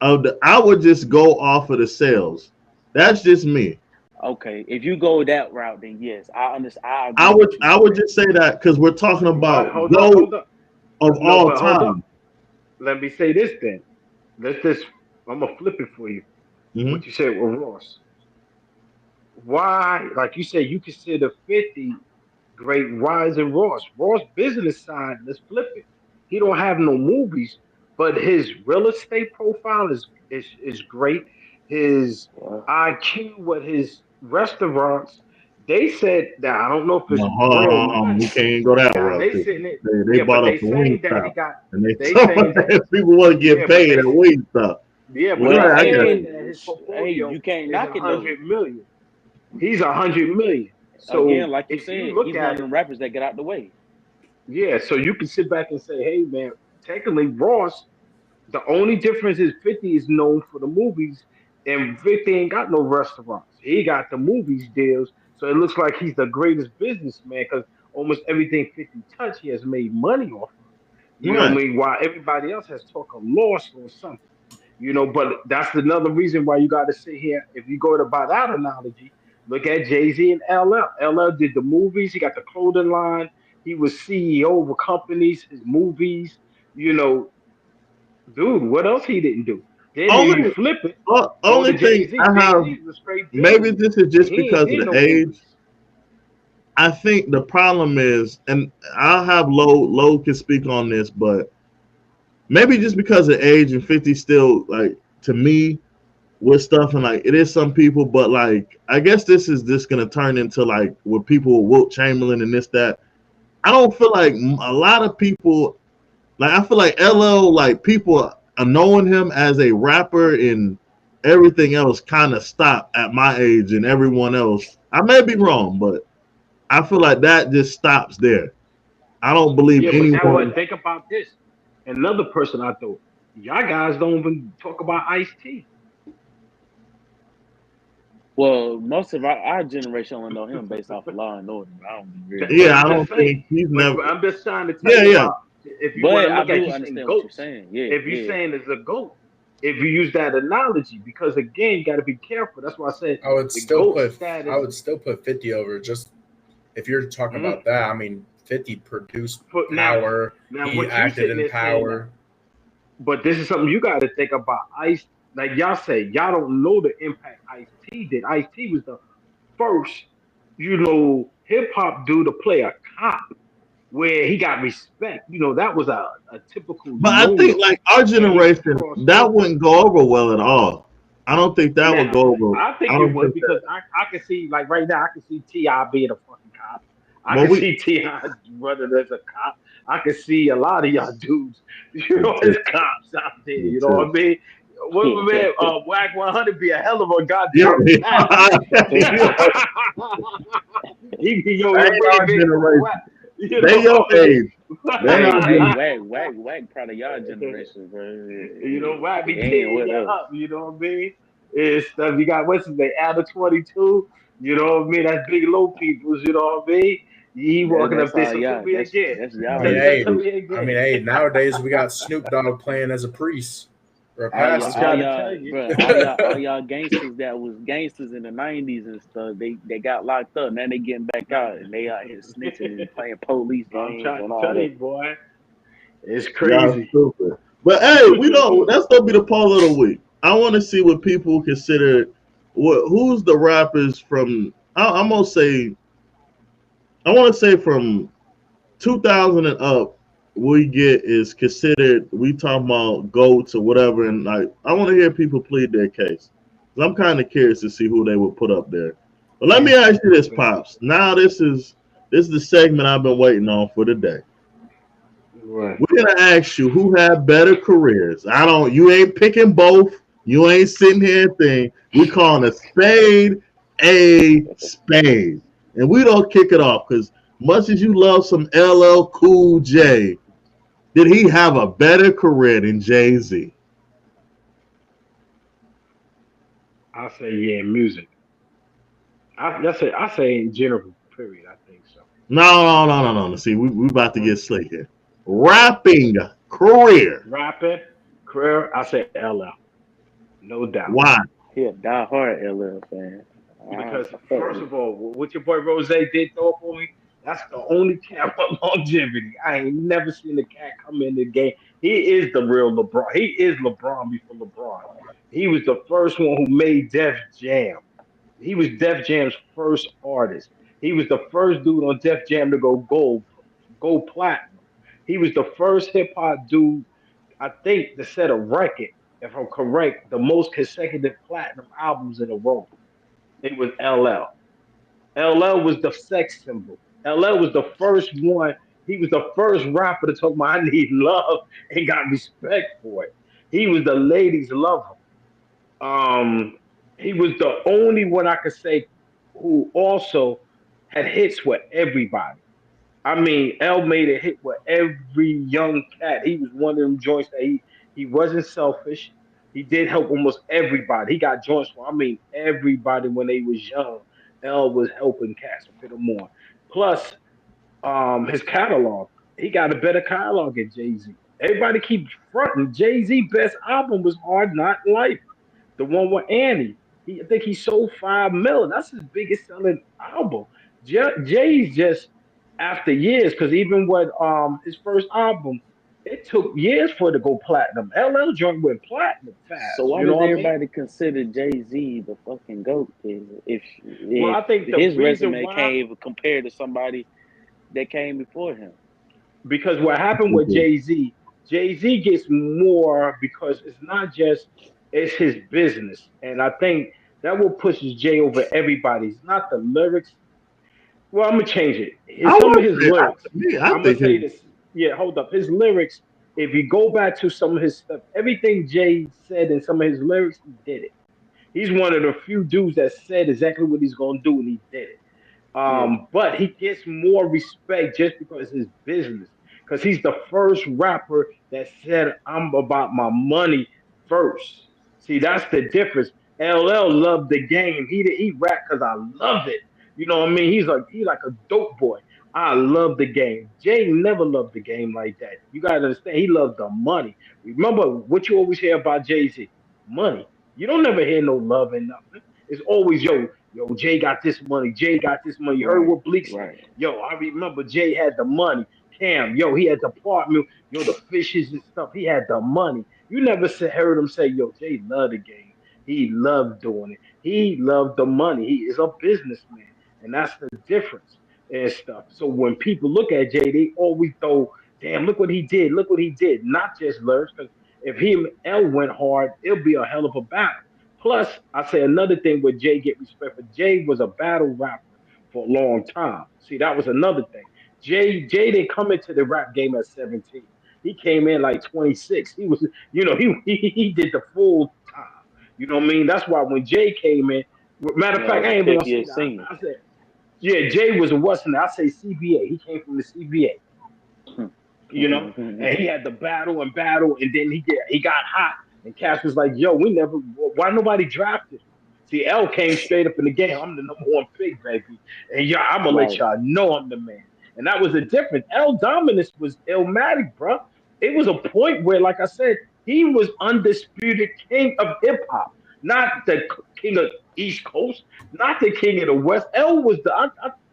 of the. I would just go off of the sales. That's just me. Okay, if you go that route, then yes, I understand. I agree with you. I would just say that because we're talking about GOAT Hold on. of No, all but hold on. time. Let me say this then. Let's just. I'm gonna flip it for you. Mm-hmm. What you said with Ross. Why, like you said, you consider 50 great. Why isn't Ross? Ross business side. Let's flip it. He don't have no movies, but his real estate profile is great. His IQ with his restaurants. They said that I don't know if it's No, hold on, real or hold on. not. We can't go that Now route. they sitting it. They Yeah, but bought they up the saying that he Wingstop, got. and They saying that. people want to get Yeah, but paid they. at Wingstop. Yeah, but You're Well, they right. I got saying you. that his hey, portfolio you can't is knock it though. 100 million. He's 100 million. Again, So like you if you said, look he's one at of it, them rappers that get out the way. yeah. So you can sit back and say, hey man, technically Ross, the only difference is 50 is known for the movies, and 50 ain't got no restaurants. He got the movies deals. So it looks like he's the greatest businessman because almost everything 50 touch he has made money off of. You know what I Right. mean? While everybody else has took a loss or something. But that's another reason why you got to sit here. If you go to by that analogy, look at Jay-Z and LL. LL did the movies. He got the clothing line. He was CEO of companies, his movies. You know, dude, what else he didn't do? Then you Only flip it, go only to thing Jay-Z. I have, Jay-Z was straight maybe business. this is And just he ain't because of did the no age. movies. I think the problem is, and I'll have low can speak on this, but maybe just because of age and 50 still like to me with stuff and like it is some people, but like I guess this is just gonna turn into like with people with Wilt Chamberlain and this that. I don't feel like a lot of people like I feel like LL like people are knowing him as a rapper and everything else kind of stopped at my age and everyone else. I may be wrong, but I feel like that just stops there. I don't believe Yeah, but that what anyone. think about this. Another person I thought, y'all guys don't even talk about Ice-T. Well, most of our generation only know him based off of Law and Order. I don't be real. But Yeah, I I'm just don't saying. think he's But never. I'm just trying to tell Yeah, you yeah. about if you But want to I look at do you saying understand what you're goats, saying. Yeah, if you're yeah. saying it's a goat, if you use that analogy, because again, you got to be careful. That's why I said I would the still goat put status. 50 over. Just if you're talking about that, I mean, 50 produced Now, power. He what you acted sitting in there saying that? power. But this is something you got to think about. Ice, like y'all say, y'all don't know the impact Ice T did. Ice T was the first, hip hop dude to play a cop where he got respect. That was a typical But I think no-no, like our and he generation, crossed that over. wouldn't go over well at all. I don't think that would Now, go over. I I think it don't would think because that. I can see, like right now, I can see T.I. being a fucking cop. I Well, can we see T.I. running as a cop. I can see a lot of y'all dudes, as cops out there. You know what I mean? What my man, Whack 100 be a hell of a yeah, goddamn savage. He be they your our baby, generation. Whack. They your What I mean? age. They our Hey, generation. whack, probably y'all generation, bro. Whack be He ain't tearing with you us. up. You know what I mean? It's stuff. You got what's his name? Adder 22. You know what I mean? That's big low peoples. You know what I mean? He walking up That's there. all So tell y'all. me again. That's I y'all mean, Tell hey, generation. me again. nowadays we got Snoop Dogg playing as a priest or a I'm pastor. All trying to y'all, tell you. bro. All y'all gangsters that was gangsters in the '90s and stuff. They got locked up. Now they getting back out and they out here snitching and playing police I'm games trying and to all tell that. you, boy. It's Y'all crazy. stupid. But hey, we don't. That's gonna be the poll of the week. I want to see what people consider. Who's the rappers from? I'm gonna say. I want to say from 2000 and up. We get is considered. We talking about goats or whatever, and like I want to hear people plead their case. 'Cause I'm kind of curious to see who they would put up there. But let me ask you this, pops. Now this is the segment I've been waiting on for the day. Right. We're gonna ask you who had better careers. You ain't picking both. You ain't sitting here and think. We calling a spade. And we don't kick it off because much as you love some LL Cool J, did he have a better career than Jay-Z? I say yeah, music. I say in general, period. I think so. No. See, we about to get slick here. Rapping career. Rapping, career, I say LL. No doubt. Why? He a die-hard LL fan. Because I fuck first with of all, what your boy Rose did throw up on me, that's the only cat with longevity. I ain't never seen a cat come in the game. He is the real LeBron. He is LeBron before LeBron. He was the first one who made Def Jam. He was Def Jam's first artist. He was the first dude on Def Jam to go gold platinum. He was the first hip hop dude, I think, to set a record, if I'm correct, the most consecutive platinum albums in a row. It was LL. LL was the sex symbol. LL was the first one. He was the first rapper to talk about I need love and got respect for it. He was the ladies' lover. Um, he was the only one I could say who also had hits with everybody. I mean, L made a hit with every young cat. He was one of them joints that he wasn't selfish. He did help almost everybody. He got joints for I mean everybody when they was young. L was helping cats to put them on. Plus, his catalog. He got a better catalog than Jay Z. Everybody keeps fronting. Jay Z best album was Hard Not Life, the one with Annie. I think he sold 5 million. That's his biggest selling album. Jay's just after years, because even with his first album, it took years for it to go platinum. LL joint went platinum So fast. why You know does what I mean? everybody consider Jay-Z the fucking GOAT? Well, If I think the his reason resume why, can't even compare to somebody that came before him. because what happened with Jay Z gets more because it's not just it's his business, and I think that what pushes Jay over everybody. It's not the lyrics. Well, I'm gonna change it. I Some of would his say, lyrics. I I'm gonna think say this. Yeah, hold up. His lyrics. If you go back to some of his stuff, everything Jay said in some of his lyrics, he did it. He's one of the few dudes that said exactly what he's gonna do, and he did it. Yeah. But he gets more respect just because it's his business. Because he's the first rapper that said, "I'm about my money first." See, that's the difference. LL loved the game. He rapped because I love it. You know what I mean? He's like a dope boy. I love the game. Jay never loved the game like that. You gotta understand, he loved the money. Remember what you always hear about Jay-Z? Money. You don't never hear no love and nothing. It's always yo, Jay got this money. Jay got this money. You heard Right, what Bleak said? right. Yo, I remember Jay had the money. Cam, yo, he had the apartment, yo, the fishes and stuff. He had the money. You never heard him say, yo, Jay loved the game. He loved doing it. He loved the money. He is a businessman. And that's the difference and stuff. So when people look at Jay, they always throw, damn, look what he did. Look what he did. Not just lyrics, because if he and L went hard, it'll be a hell of a battle. Plus, I say another thing where Jay get respect for Jay was a battle rapper for a long time. See, that was another thing. Jay didn't come into the rap game at 17. He came in like 26. He was, he did the full time. You know what I mean? That's why when Jay came in, matter of Yeah, it fact, was I a ain't even fifth gonna say year that. senior. I said, yeah, Jay was a Western. I say CBA. He came from the CBA, and he had the battle, and then he got hot, and Cass was like, "Yo, why nobody drafted him?" See, L came straight up in the game. I'm the number one pick, baby, and yeah, I'm gonna let Right. y'all know I'm the man. And that was the difference. L dominance was Illmatic, bro. It was a point where, like I said, he was undisputed king of hip hop, not the king of East Coast, not the king of the West. L was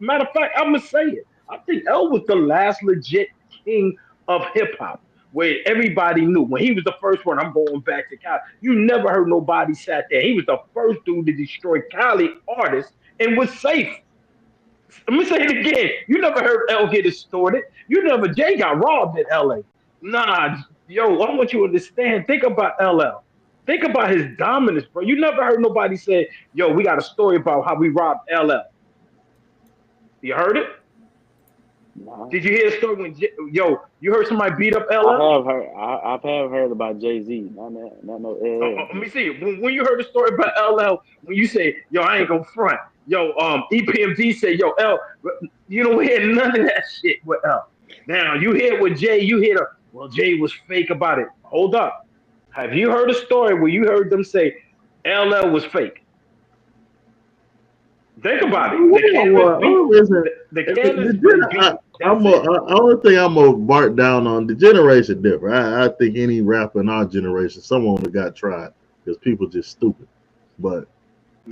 matter of fact, I'm gonna say it. I think L was the last legit king of hip hop, where everybody knew when he was the first one. I'm going back to Cali. You never heard nobody sat there. He was the first dude to destroy Cali artists and was safe. Let me say it again. You never heard L get extorted. You never Jay got robbed in LA. Nah, yo, I want you to understand. Think about LL. Think about his dominance, bro. You never heard nobody say, yo, we got a story about how we robbed LL. You heard it? Nah. Did you hear the story when you heard somebody beat up I LL? have heard. I have heard about Jay Z. Not no LL. Let me see. When you heard the story about LL, when you say, yo, I ain't gonna front. Yo, EPMD say, yo, L, you don't hear none of that shit with L. Now you hear with Jay, you hear well, Jay was fake about it. Hold up. Have you heard a story where you heard them say LL was fake? Think about it. The canvas beat. The canvas beat. Only thing I'm gonna bark down on the generation different. I think any rapper in our generation, someone would have got tried because people just stupid. But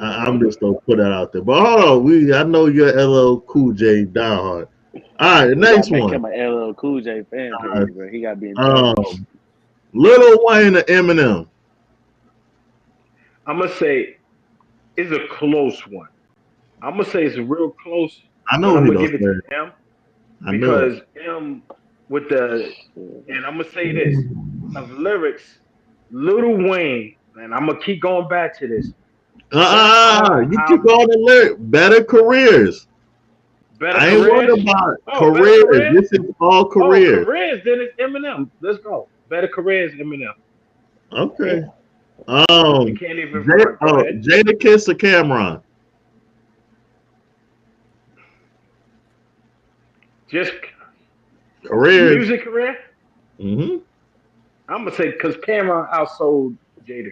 I'm just gonna put that out there. But hold on, I know you're LL Cool J diehard. All right, next Make one. him an LL Cool J fan page, bro. He got to be in charge. Lil Wayne and Eminem. I'm gonna say it's a close one. I'm gonna say it's real close, I but know I'm he gonna don't give it say to it. M I know it. because M with the and I'm gonna say this of lyrics, Lil Wayne, and I'm gonna keep going back to this. Best hard You keep album, going to lyric. Better careers. better I ain't worried careers. about Oh, better careers. careers. This is all Oh, careers. careers. Then it's Eminem. Let's go. Better careers, Eminem. Okay. We can't even front. Go ahead. Jada Kiss or Cameron? Just Careers. music career. Mm-hmm. I'm gonna say because Cameron outsold Jadakiss,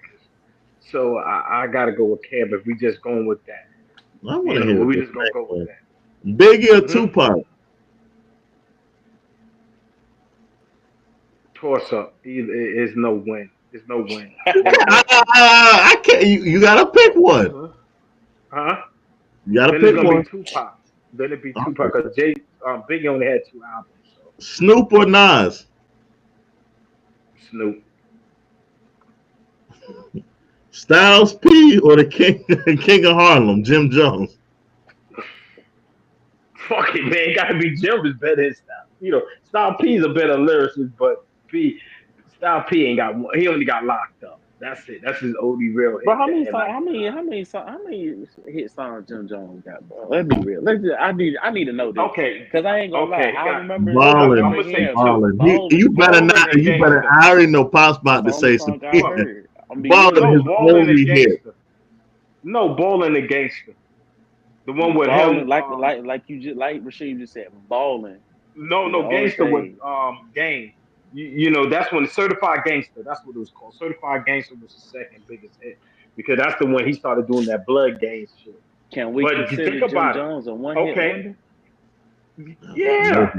so I gotta go with Cam. If we just going with that, I want to hear we this just gonna next go with one. that. Biggie or Mm-hmm. Tupac? Toss up. Is no win. It's no win. I can't. You gotta pick one. Huh? You gotta Then it's pick gonna one. be Tupac. Then it'd be Okay. Tupac because Biggie only had 2 albums. So Snoop or Nas? Snoop. Styles P or the King of Harlem, Jim Jones? Fuck it, man. Gotta be Jim is better than Style. Style P is a better lyricist, but Style P ain't got one. He only got locked up. That's it. That's his only real hit. Bro, how many hit songs Jim Jones got, bro? Let's be real. I need to know this. Okay. Because I ain't gonna lie. I remember Ballin'. You better not. You better. I already know Pop's about to say some. Ballin' his only hit. No, Ballin' the Gangster. The one with balling, him. like Rasheem just said, balling. No, Gangster was Game. That's when Certified Gangster. That's what it was called. Certified Gangster was the second biggest hit because that's the one he started doing that Blood Gang shit. Can we But consider think about Jim Jones a one-hit okay. wonder? Yeah.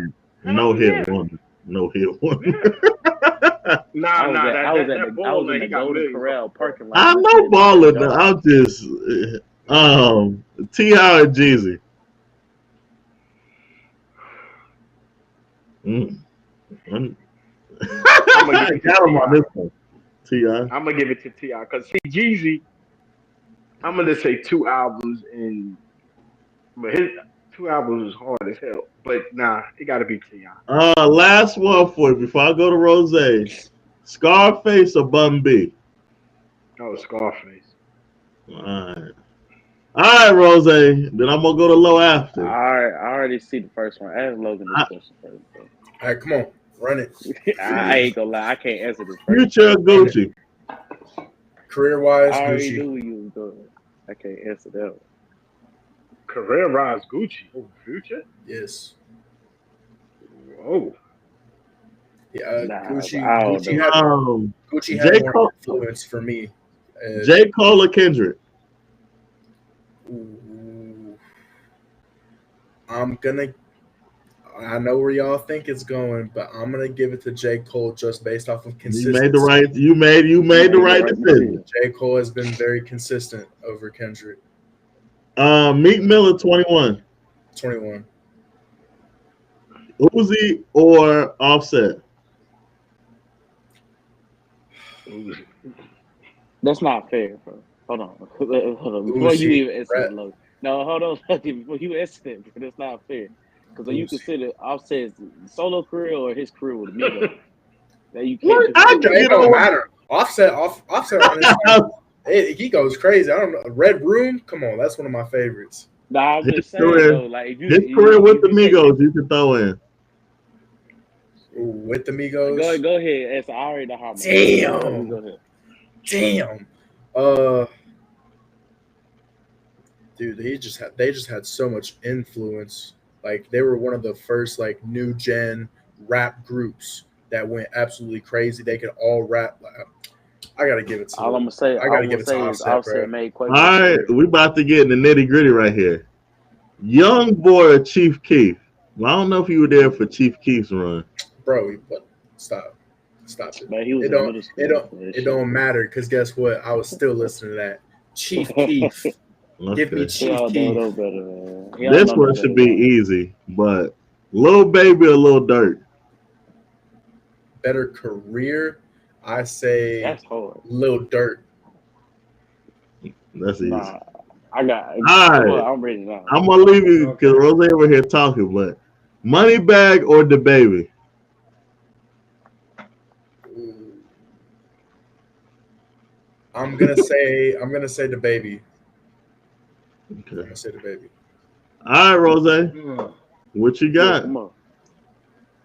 No hit wonder. No hit wonder. Nah, that I ball was in man, the he got Golden millions. Corral parking lot. I know baller. I'm just T.I. and Jeezy. I'm gonna give it to T.I. T.I. I'm gonna give it to T.I. because see Jeezy, I'm gonna say 2 albums but his 2 albums is hard as hell. But nah, it gotta be T.I. Last one for you before I go to Rozay. Scarface or Bun B? Oh, Scarface. Alright, Rozay. Then I'm gonna go to low after. I already see the first one. Ask Logan this question first. Bro. All right, come on, run it. I ain't gonna lie, I can't answer this first. Future or Gucci? Career-wise, I already Gucci. knew you was going. I can't answer that one. Career rise Gucci over Future. Yes. Whoa. Yeah, Nah, Gucci. I don't know. Gucci J. had more Cole. influence for me. J. Cole or Kendrick? Ooh. I know where y'all think it's going, but I'm gonna give it to J. Cole just based off of consistency. You made the right decision. J. Cole has been very consistent over Kendrick. Meek Mill 21. 21. Uzi or Offset? Uzi. That's not fair, bro. Hold on. Before you even answer that, Logan. No, hold on. Before you answer that, bro, that's not fair. Because when you consider Offset's solo career or his career with Migos, that you can't. It don't matter. Offset on his he goes crazy. I don't know. Red Room, come on, that's one of my favorites. Nah, I'm just saying though, like his career with the Migos, you can throw in. Ooh, with the Migos. Go ahead. Answer. I already know how. Damn. Go ahead. Damn. Dude, they just had so much influence. Like they were one of the first like new gen rap groups that went absolutely crazy. They could all rap. I gotta give it to. All I'm gonna say. I gotta give it to Offset, made all right, we about to get in the nitty gritty right here. Young Boy or Chief Keef? Well, I don't know if you were there for Chief Keef's run, bro. What? Stop it. Man, he was it don't matter because guess what? I was still listening to that Chief Keef. Okay. Give me Chief Keef. This one should be easy, but Lil Baby or Lil Durk? Better career, I say. That's hard. Lil Durk. That's easy. Nah, I got. All right, I'm ready now. I'm gonna leave you because Rozay over here talking, but Moneybag or the Baby? I'm gonna say the Baby. Okay. I'm gonna say the Baby. All right, Rozay, what you got? Come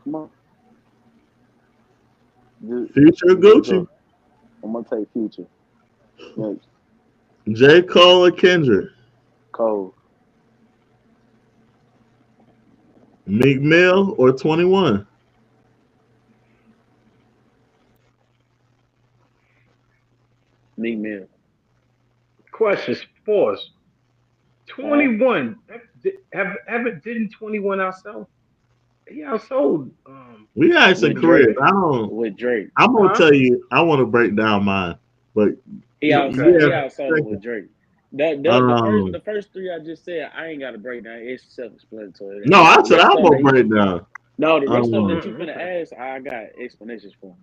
on. Future or Gucci? I'm gonna take Future. Next. J. Cole or Kendrick? Cole. Meek Mill or 21? Meek Mill. Questions. Pause. 21. Didn't 21 outsold? He outsold. We actually careers. With Drake. I'm gonna tell you. I want to break down mine, but he outsold with Drake. The first three I just said, I ain't got to break down. It's self-explanatory. No, I said I'm gonna break down. No, the rest of them that you finna ask, I got explanations for them.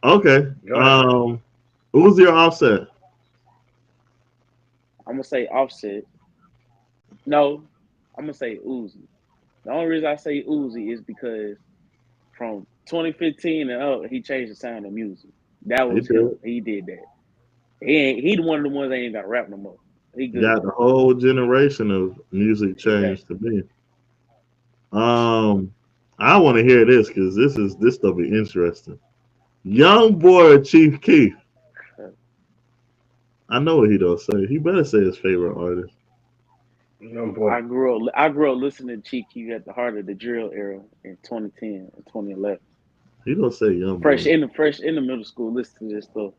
Okay. Uzi or Offset? I'm gonna say Offset. No, I'm gonna say Uzi. The only reason I say Uzi is because from 2015 and up, he changed the sound of music. That was him. He did that. He one of the ones that ain't got to rap no more. He good. Got the whole generation of music changed to me. I want to hear this because this stuff be interesting. Young Boy or Chief Keef? I know what he don't say. He better say his favorite artist. Young Boy. I grew up listening to Chief Keef at the heart of the drill era in 2010 and 2011. He don't say Young Boy. Fresh in the middle school, listening to this stuff.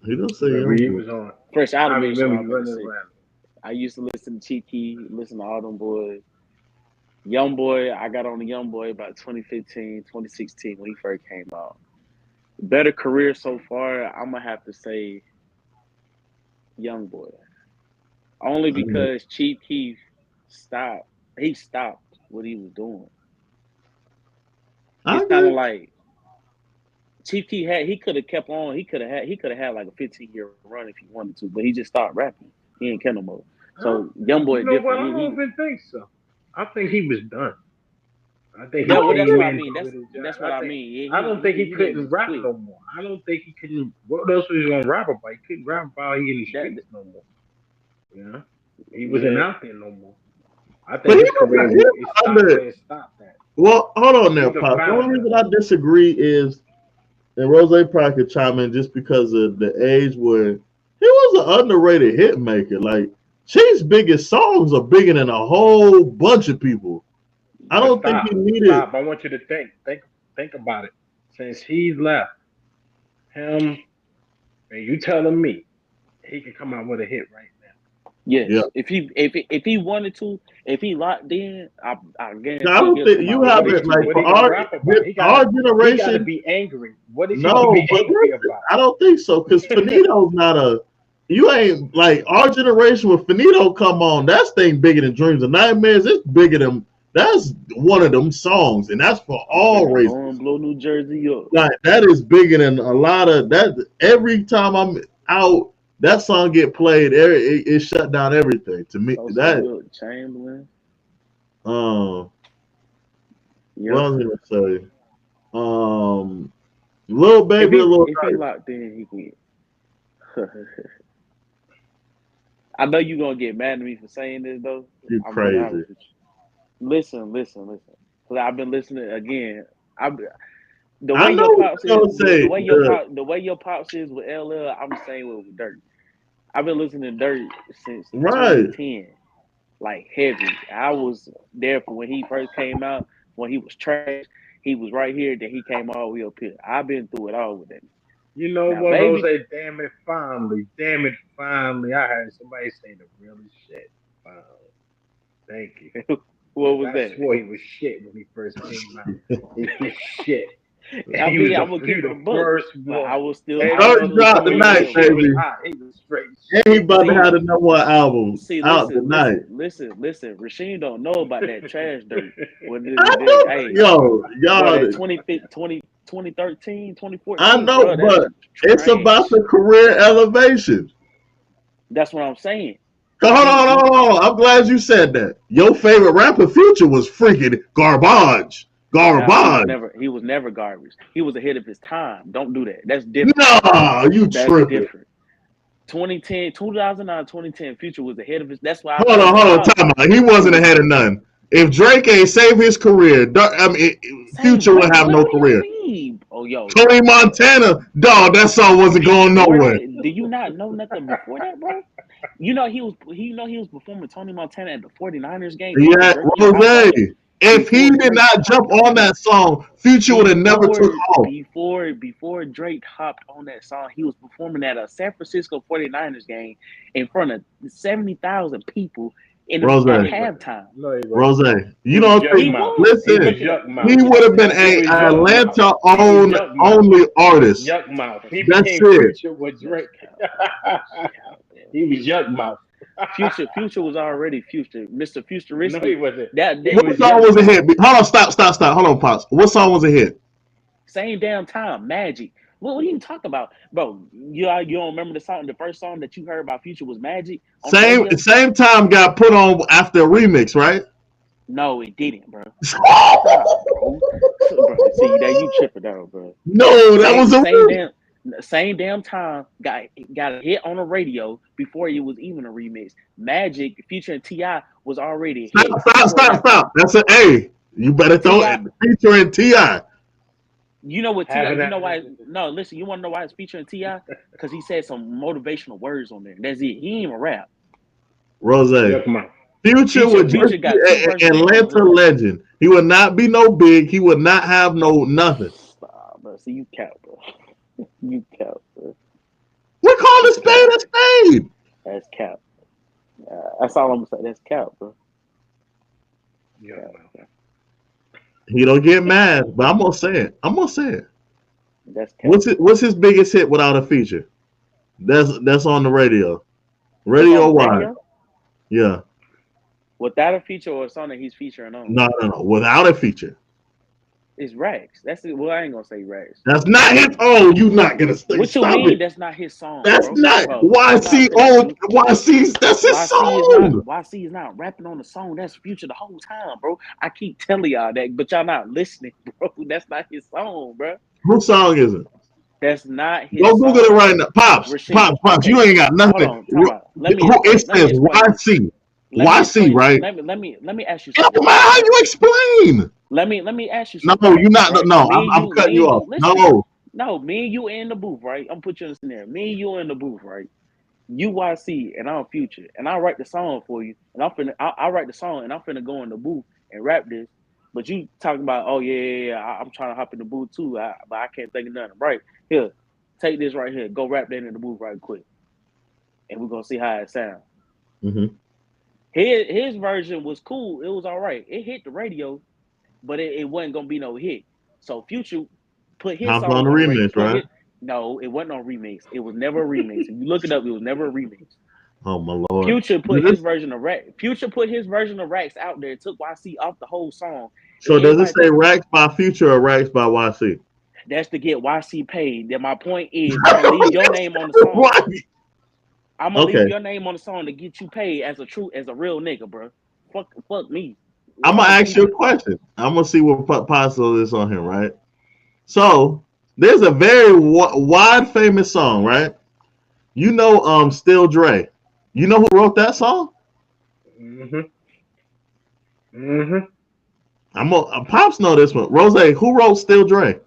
He don't say Young Boy. Was on. Fresh out of middle school. I used to listen to Chief Keef, listen to all them boys. YoungBoy, I got on the YoungBoy about 2015, 2016 when he first came out. Better career so far, I'm gonna have to say YoungBoy. Only because Chief Keef stopped. He stopped what he was doing. It's kind of like Chief Keef he could have kept on. He could have had like a 15-year run if he wanted to, but he just stopped rapping. He ain't care no more. So YoungBoy is different. What? I don't even think so. I think he was done. I think that's what I mean. That's what I mean. I don't think he couldn't rap no more. I don't think he couldn't. What else was he gonna rap about? He couldn't rap about he in the streets no more. You know, he wasn't out there no more. I think his career stopped that. Well, hold on there, Pop. The only reason I disagree is, and Rozay probably could chime in just because of the age where he was an underrated hit maker. Like Chief's biggest songs are bigger than a whole bunch of people. I don't think he needed. Stop. I want you to think about it. Since he's left, him, and you telling me he can come out with a hit right now. Yes. Yeah. If he wanted to, if he locked in, I guarantee. I don't think you have it like for our generation. He got to be angry. What is he to be angry about? I don't think so because Finito's not a. You ain't like our generation with Finito come on. That's thing bigger than Dreams and Nightmares. It's bigger than. That's one of them songs, and that's for all races. Blow New Jersey up. Like that is bigger than a lot of that. Every time I'm out, that song get played. It shut down everything to me. That Chamberlain. What I was gonna say. Lil Baby, if he locked in, he can. I know you gonna get mad at me for saying this though. You crazy. Listen. Because I've been listening again. The way your pops is with LL, I'm the same with Dirt. I've been listening to Dirt since 2010, like heavy. I was there for when he first came out. When he was trash, he was right here. Then he came all the way up here. I've been through it all with him. You know what, Rozay? Damn it, finally. I heard somebody say the realest shit. Finally. Thank you. What was that? I swore he was shit when he first came out. He was shit. I mean, I would give the first one. I was still. First drop tonight, baby. He was straight. And he about to have the number one album out tonight. Listen. Rasheem don't know about that trash Dirt. Yo, y'all. 2013, 2014. I know, but it's about the career elevation. That's what I'm saying. Hold on. I'm glad you said that. Your favorite rapper Future was freaking garbage. He was never garbage. He was ahead of his time. Don't do that. That's different. No, you tripping. Different. 2009, 2010, Future was ahead of his. That's why. Hold on. Time out. He wasn't ahead of none. If Drake ain't saved his career, Future would have no career. Oh, yo. Tony Montana, dog, that song wasn't going nowhere. Do you not know nothing before that, bro? You know he was performing Tony Montana at the 49ers game. Yeah, Rozay. If he did not jump on that song, Future would have never took off. Before Drake hopped on that song, he was performing at a San Francisco 49ers game in front of 70,000 people at halftime. Rozay, you don't think? Listen, he would have been an Atlanta only artist. Yuck mouth. That's it. Future with Drake. He was Yuck mouth. Future was already Future, Mr. Futuristic. No, he wasn't. What song was a hit? Hold on, stop. Hold on, Pops. What song was a hit? Same damn time, Magic. What are you talking about, bro? You don't remember the first song that you heard about Future was Magic? Same time got put on after a remix, right? No, it didn't, bro. Bro. See, that you tripping out, bro. No, that was a same damn time got a hit on the radio before it was even a remix. Magic featuring T.I. was already a hit. Stop. That's an A. You better throw it featuring T.I. You know what T.I. You know why? No, listen. You want to know why it's featuring T.I.? Because he said some motivational words on there. That's it. He ain't even rap. Rozay. Future would just be an Atlanta legend. He would not be no big. He would not have no nothing. Stop, bro. See, you count, bro. You cap, bro. We call it spade a spade. That's cap. That's all I'm gonna say. That's cap, bro. Yeah, well. He don't get mad, but I'm gonna say it. I'm gonna say it. That's What's his biggest hit without a feature? That's on the radio. What's on Radio the wide. radio? Yeah. Without a feature or a song that he's featuring on? No. Without a feature. It's Rags. That's it. Well, I ain't gonna say Rags. That's not his. Oh, you not gonna stay. What you Stop mean? it. That's not his song. That's bro. not Bro, YC. Oh, YC. That's his song. YC is not rapping on the song. That's Future the whole time, bro. I keep telling y'all that, but y'all not listening, bro. That's not his song, bro. Whose song is it? That's not his. Go Google it right now. Pops. Pops. Okay. You ain't got nothing. Hold on. It says YC. YC, right? Let me ask you something. something. How you explain? Let me ask you something. No, you're not. Right? No, I'm cutting you off. No, me and you in the booth, right? I'm put you in the scenario. Me and you in the booth, right? You YC and I'm Future, and I write the song for you, and I write the song, and I'm finna go in the booth and rap this. But you talking about, oh yeah, I'm trying to hop in the booth too, but I can't think of nothing. Right here, take this right here, go rap that in the booth right quick, and we're gonna see how it sounds. Mm-hmm. His version was cool. It was all right. It hit the radio, but it wasn't gonna be no hit. So Future put his song on the remix, right? No, it wasn't on remix. It was never a remix. If you look it up, it was never a remix. Oh my lord! Future put his version of Racks out there. Took YC off the whole song. So does it say Racks by Future or Racks by YC? That's to get YC paid. Then my point is, I'm gonna leave your name on the song. I'm gonna leave your name on the song to get you paid as a real nigga, bro. Fuck me. I'm gonna ask you a question. I'm gonna see what possible is on him, right? So there's a very wide famous song, right? You know, Still Dre. You know who wrote that song? Pops know this one. Rozay, who wrote Still Dre?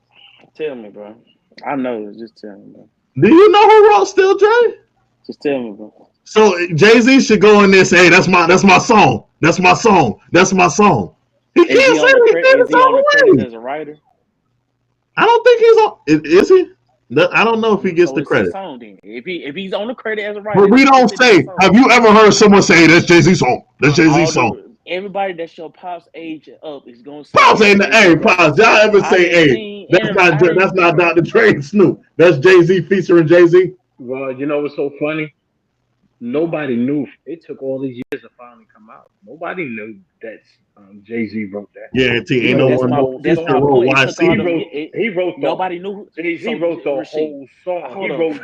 Tell me, bro. I know. Just tell me, bro. Do you know who wrote Still Dre? Just tell me, bro. So Jay-Z should go in there and say, hey, that's my song. That's my song. That's my song. He can't say he did it already. As a writer? I don't think he's on. Is he? I don't know if he gets the credit. Song, then. If he's on the credit as a writer, but we don't say. Have you ever heard someone say, hey, that's Jay-Z's song? That's Jay-Z's song. Everybody that's your Pops age up is gonna say. Pops ain't the hey Pops. Y'all ever say hey? That's not Dr. Dre and Snoop. That's Jay-Z featuring Jay-Z. Well, you know what's so funny? Nobody knew. It took all these years to finally come out. Nobody knew that Jay-Z wrote that. Yeah, ain't no one. He wrote. Nobody knew. Jay-Z wrote the whole song. He wrote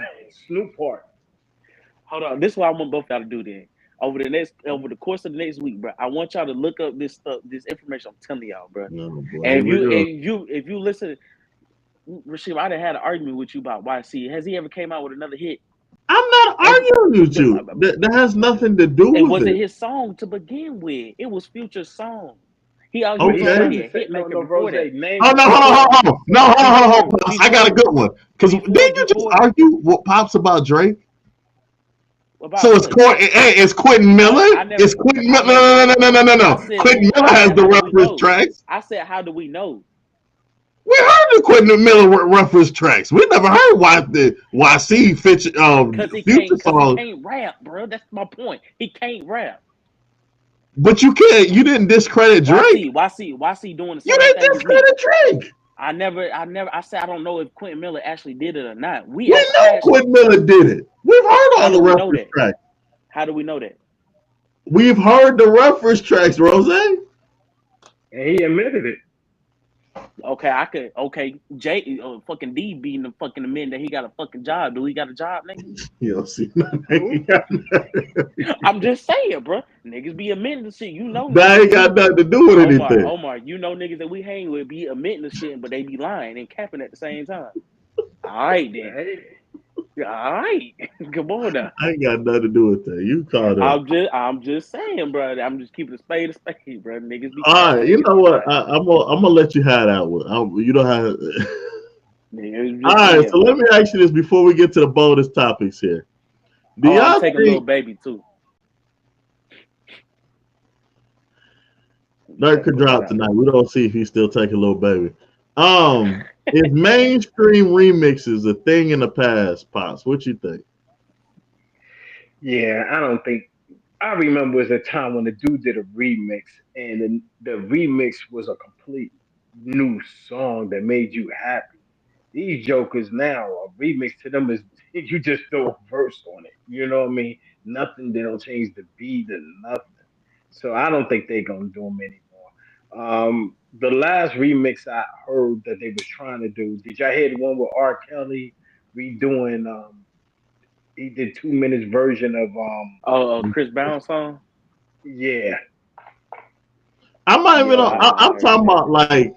Snoop part. Hold on. This is what I want both y'all to do then. Over the course of the next week, bro, I want y'all to look up this information I'm telling y'all, bro. No, bro. And if you listen, Rasheem, I done had an argument with you about YC. Has he ever came out with another hit? I'm not arguing with you. That has nothing to do with it. It wasn't his song to begin with. It was Future's song. He argued Hitmaker before that. Oh no, hold on. I got a good one. Because didn't you just argue what Pops about Drake? So it's Quentin Miller. It's Quentin Miller. No. Quentin Miller has the reference tracks. I said, how do we know? We heard the Quentin Miller reference tracks. We never heard YC Future songs. He can't rap, bro. That's my point. He can't rap. But you can't. You didn't discredit Drake. YC doing the same thing. You didn't discredit Drake. I said I don't know if Quentin Miller actually did it or not. We know Quentin Miller did it. We've heard all the reference tracks. How do we know that? We've heard the reference tracks, Rozay. And he admitted it. Okay, Jay, fucking D being the fucking admitting that he got a fucking job. Do he got a job, nigga? You don't see nothing. I'm just saying, bro. Niggas be admitting the shit. You know that ain't got nothing to do with anything. Omar, you know niggas that we hang with be admitting the shit, but they be lying and capping at the same time. All right, then. All right, come on now. I ain't got nothing to do with that. You caught up. I'm just saying, bro. I'm just keeping a spade, bro. Niggas be. All right, you know what? I'm gonna let you have that one. You don't have. All right, so let me ask you this before we get to the bonus topics here. Do y'all take a little baby too? Nerd could drop tonight. We don't see if he's still taking little baby. Is mainstream remixes a thing in the past, Pops? What you think? Yeah, I don't think I remember it was a time when the dude did a remix, and the remix was a complete new song that made you happy. These jokers now, a remix to them is you just throw a verse on it. You know what I mean? Nothing. They don't change the beat and nothing. So I don't think they're gonna do them anymore. The last remix I heard that they was trying to do. Did y'all hear the one with R. Kelly redoing? He did 2 minutes version of Chris Brown song. yeah. I'm not even. Yeah, I'm I heard talking that. about like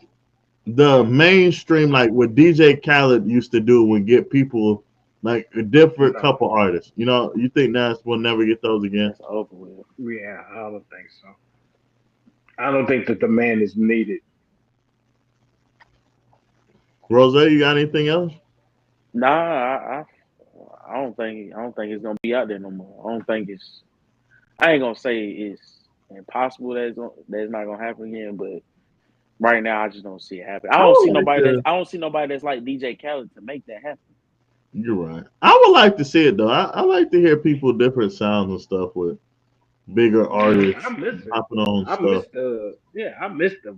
the mainstream, like what DJ Khaled used to do when get people like a different No. couple artists. You know, you think that's we'll never get those again? That's over with. Yeah, I don't think so. I don't think that the man is needed. Rozay, you got anything else? Nah, I don't think it's gonna be out there no more. I don't think it's. I ain't gonna say it's impossible that it's not gonna happen again, but right now I just don't see it happen. I would like to. I don't see nobody that's like DJ Khaled to make that happen. You're right. I would like to see it though. I like to hear people different sounds and stuff with bigger artists I miss it. hopping on I stuff. miss I miss the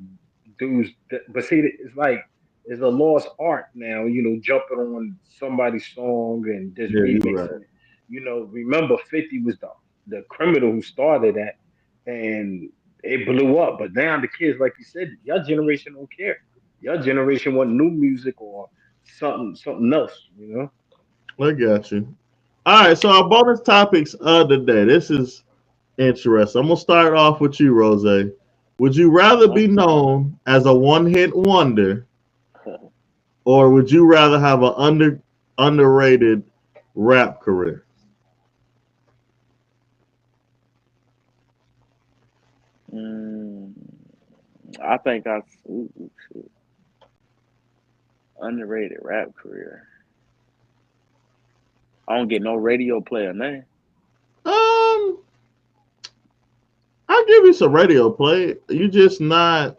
dudes. But see, it's like it's a lost art now. Jumping on somebody's song and just Yeah, you're right. remixing it. Remember 50 was the criminal who started that, and it blew up. But now the kids, like you said, your generation don't care. Your generation want new music or something else. I got you. All right, so our bonus topics of the day. This is interesting. I'm gonna start off with you, Rozay. Would you rather be known as a one-hit wonder, or would you rather have an underrated rap career? I think shit. Underrated rap career. I don't get no radio play or nothing. I'll give you some radio play. You just not.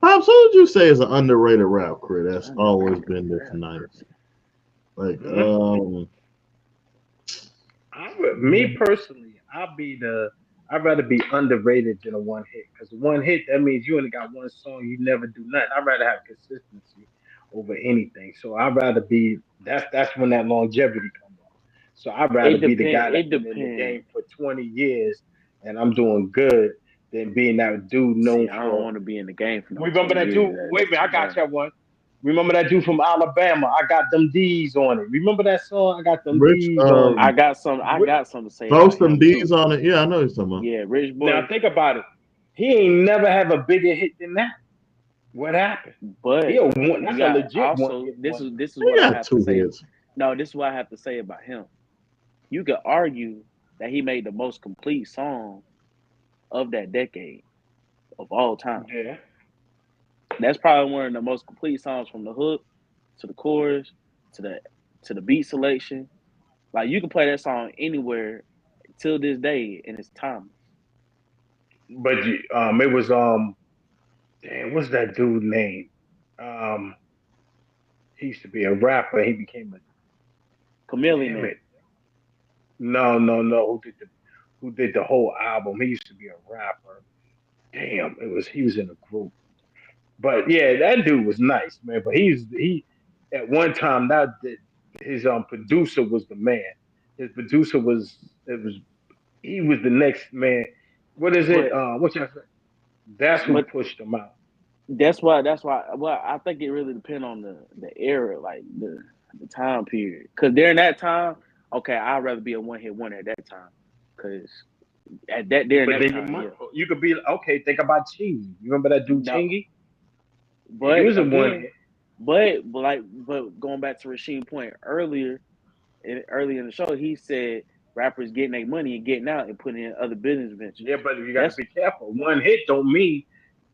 Pops, who would you say is an underrated rap career that's always been this nice? Like, Me personally, I'd rather be underrated than a one hit. Because one hit, that means you only got one song, you never do nothing. I'd rather have consistency over anything. So I'd rather be that's when that longevity comes on. So I'd rather be the guy that's It been in the game depends. for 20 years and I'm doing good than being that dude known See, I don't for. want to be in the game for no Remember 20 that dude? years. Wait a minute, I got that one. Remember that dude from Alabama? I got them D's on it. Remember that song? I got them Rich, D's on it. I got something to say throw about some him D's too. on it. Yeah, I know what you're talking about. Yeah, Rich Now Boy. think about it. He ain't never have a bigger hit than that. What happened? But That's a legit also one. this is He what I got have to two say. hits. No, this is what I have to say about him. You could argue that he made the most complete song of that decade of all time. Yeah. That's probably one of the most complete songs from the hook to the chorus to the beat selection. Like you can play that song anywhere till this day, and it's timeless. But it was damn, what's that dude name? Um, he used to be a rapper. He became a damn Chameleon. it. No, no, no. Who did the whole album? He used to be a rapper. Damn, he was in a group. But yeah, that dude was nice, man. But he at one time his producer was the man. His producer he was the next man. What is it? But What you say? That's who but pushed him out. that's why well I think it really depends on the era, like the time period. Cause during that time, okay, I'd rather be a one hit wonder at that time. Cause at that during But that then time, yeah. you could be okay. Think about Chingy. You remember that dude No. Chingy? He But was a one again, hit. but going back to Rasheem point earlier in the show, he said rappers getting their money and getting out and putting in other business ventures. Yeah, but you got to That's be careful. One hit don't mean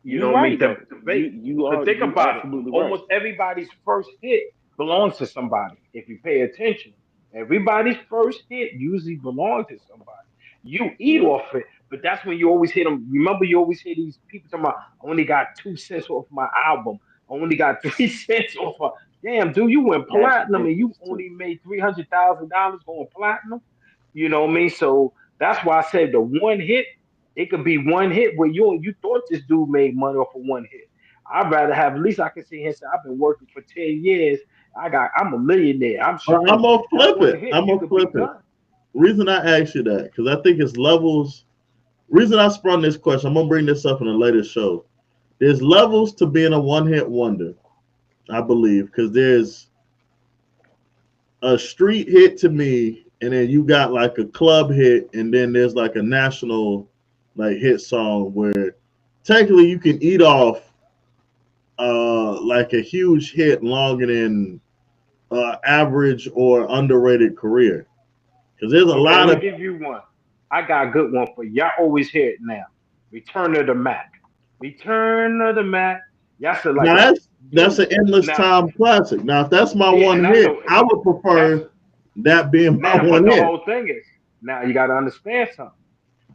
you you know what I right mean though. the fake. But think You about it. absolutely right. Almost everybody's first hit belongs to somebody. If you pay attention, everybody's first hit usually belongs to somebody. You eat Yeah. off it, but that's when you always hear them. Remember, you always hear these people talking about, "I only got 2 cents off my album. I only got 3 cents off." Damn, dude, you went That's platinum and you ridiculous too. only made $300,000 going platinum. You know what I mean? So That's why I said the one hit. It could be one hit where you thought this dude made money off of one hit. I'd rather have at least I can see him say I've been working for 10 years. I'm a millionaire. I'm I'm straight. gonna That flip one it. hit, I'm you gonna could be flip it. done. Reason I asked you that because I think it's levels. Reason I sprung this question. I'm gonna bring this up in a later show. There's levels to being a one-hit wonder, I believe, because there's a street hit to me, and then you got like a club hit, and then there's like a national like hit song where technically you can eat off like a huge hit longer than average or underrated career. Because there's a Okay, lot let of me give you one. I got a good one for you. Y'all always hear it now. Return of the Mac. Return of the Mac. Y'all said like now that. that's You an endless now, time classic. Now if that's my yeah, and one that's hit, a I would that's prefer that being my now. But one the hit. whole thing is now you got to understand something.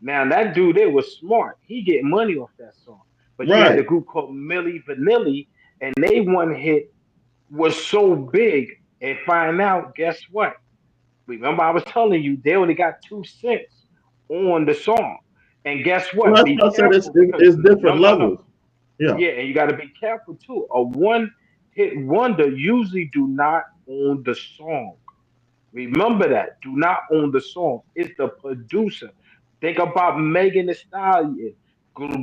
Now that dude there was smart. He getting money off that song. But you had Right. a group called Millie Vanilli, and they one hit was so big. And find out, guess what? Remember, I was telling you they only got 2 cents on the song. And guess Well, what? that's Be what I said. careful because It's no, different no, no. levels. Yeah. Yeah, and you got to be careful too. A one hit wonder usually do not own the song. Remember that. Do not own the song. It's the producer. Think about Megan Thee Stallion.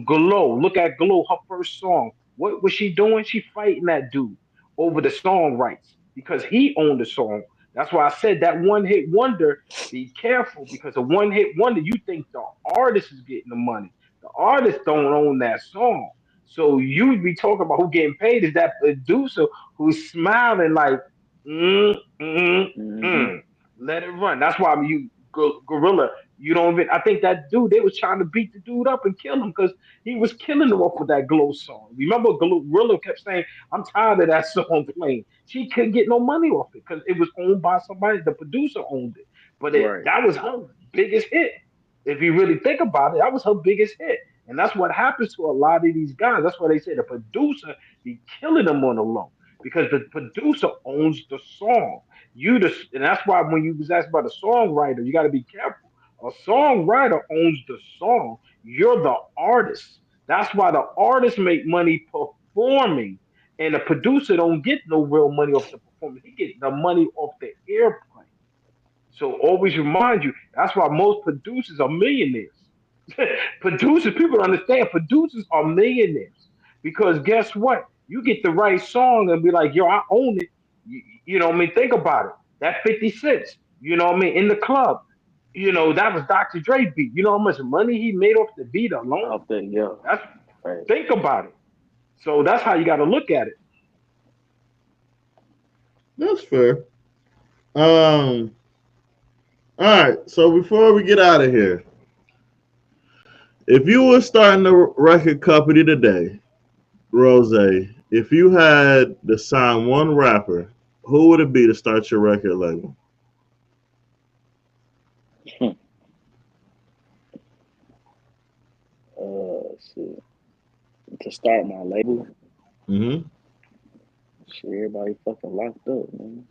Glow. Look at Glow, her first song. What was she doing? She fighting that dude over the song rights because he owned the song. That's why I said that one hit wonder, be careful because a one hit wonder, you think the artist is getting the money. The artist don't own that song. So you be talking about who getting paid is that producer who's smiling like, mm, mm, Mm-hmm. mm. Let it run. That's why Gorilla. You don't even. I think that dude. They was trying to beat the dude up and kill him because he was killing them off with that Glow song. Remember, Gorilla kept saying, "I'm tired of that song playing." She couldn't get no money off it because it was owned by somebody. The producer owned it, but Right. that was her biggest hit. If you really think about it, that was her biggest hit, and that's what happens to a lot of these guys. That's why they say the producer be killing them on the low because the producer owns the song. And that's why when you was asked about a songwriter, you got to be careful. A songwriter owns the song. You're the artist. That's why the artist make money performing, and the producer don't get no real money off the performance. He get the money off the airplane. So always remind you. That's why most producers are millionaires. Producers, people don't understand. Producers are millionaires because guess what? You get the right song and be like, "Yo, I own it." You know what I mean? Think about it. That 50 cents. You know what I mean? In the club. That was Dr. Dre beat. You know how much money he made off the beat alone? Off the yeah. That's Right. think about it. So that's how you got to look at it. That's fair. Um. All right. So before we get out of here, if you were starting a record company today, Rozay, if you had to sign one rapper, who would it be to start your record label? Shit. To start my label, Mm-hmm. shit, everybody fucking locked up, man.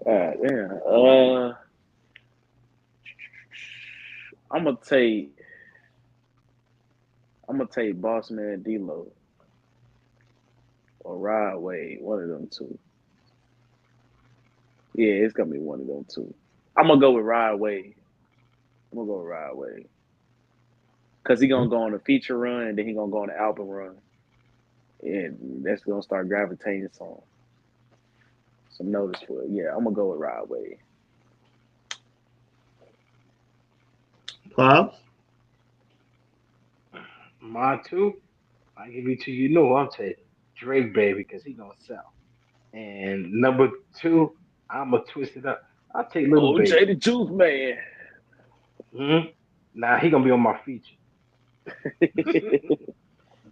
Damn. I'm gonna take Boss Man D-Lo or Rod Wave, one of them two. Yeah, it's gonna be one of them two. I'm gonna go with Rod Wave. Cause he gonna go on a feature run and then he gonna go on an album run. And that's gonna start gravitating some notice for it. Yeah, I'm gonna go with Rod Wave. Pops? Mine too. I give it to you. Know I'm taking Drake, baby, because he gonna sell. And number two, I'm gonna twist it up. I'll take Little OJ Baby. the Juice Man. Now he gonna be on my feature.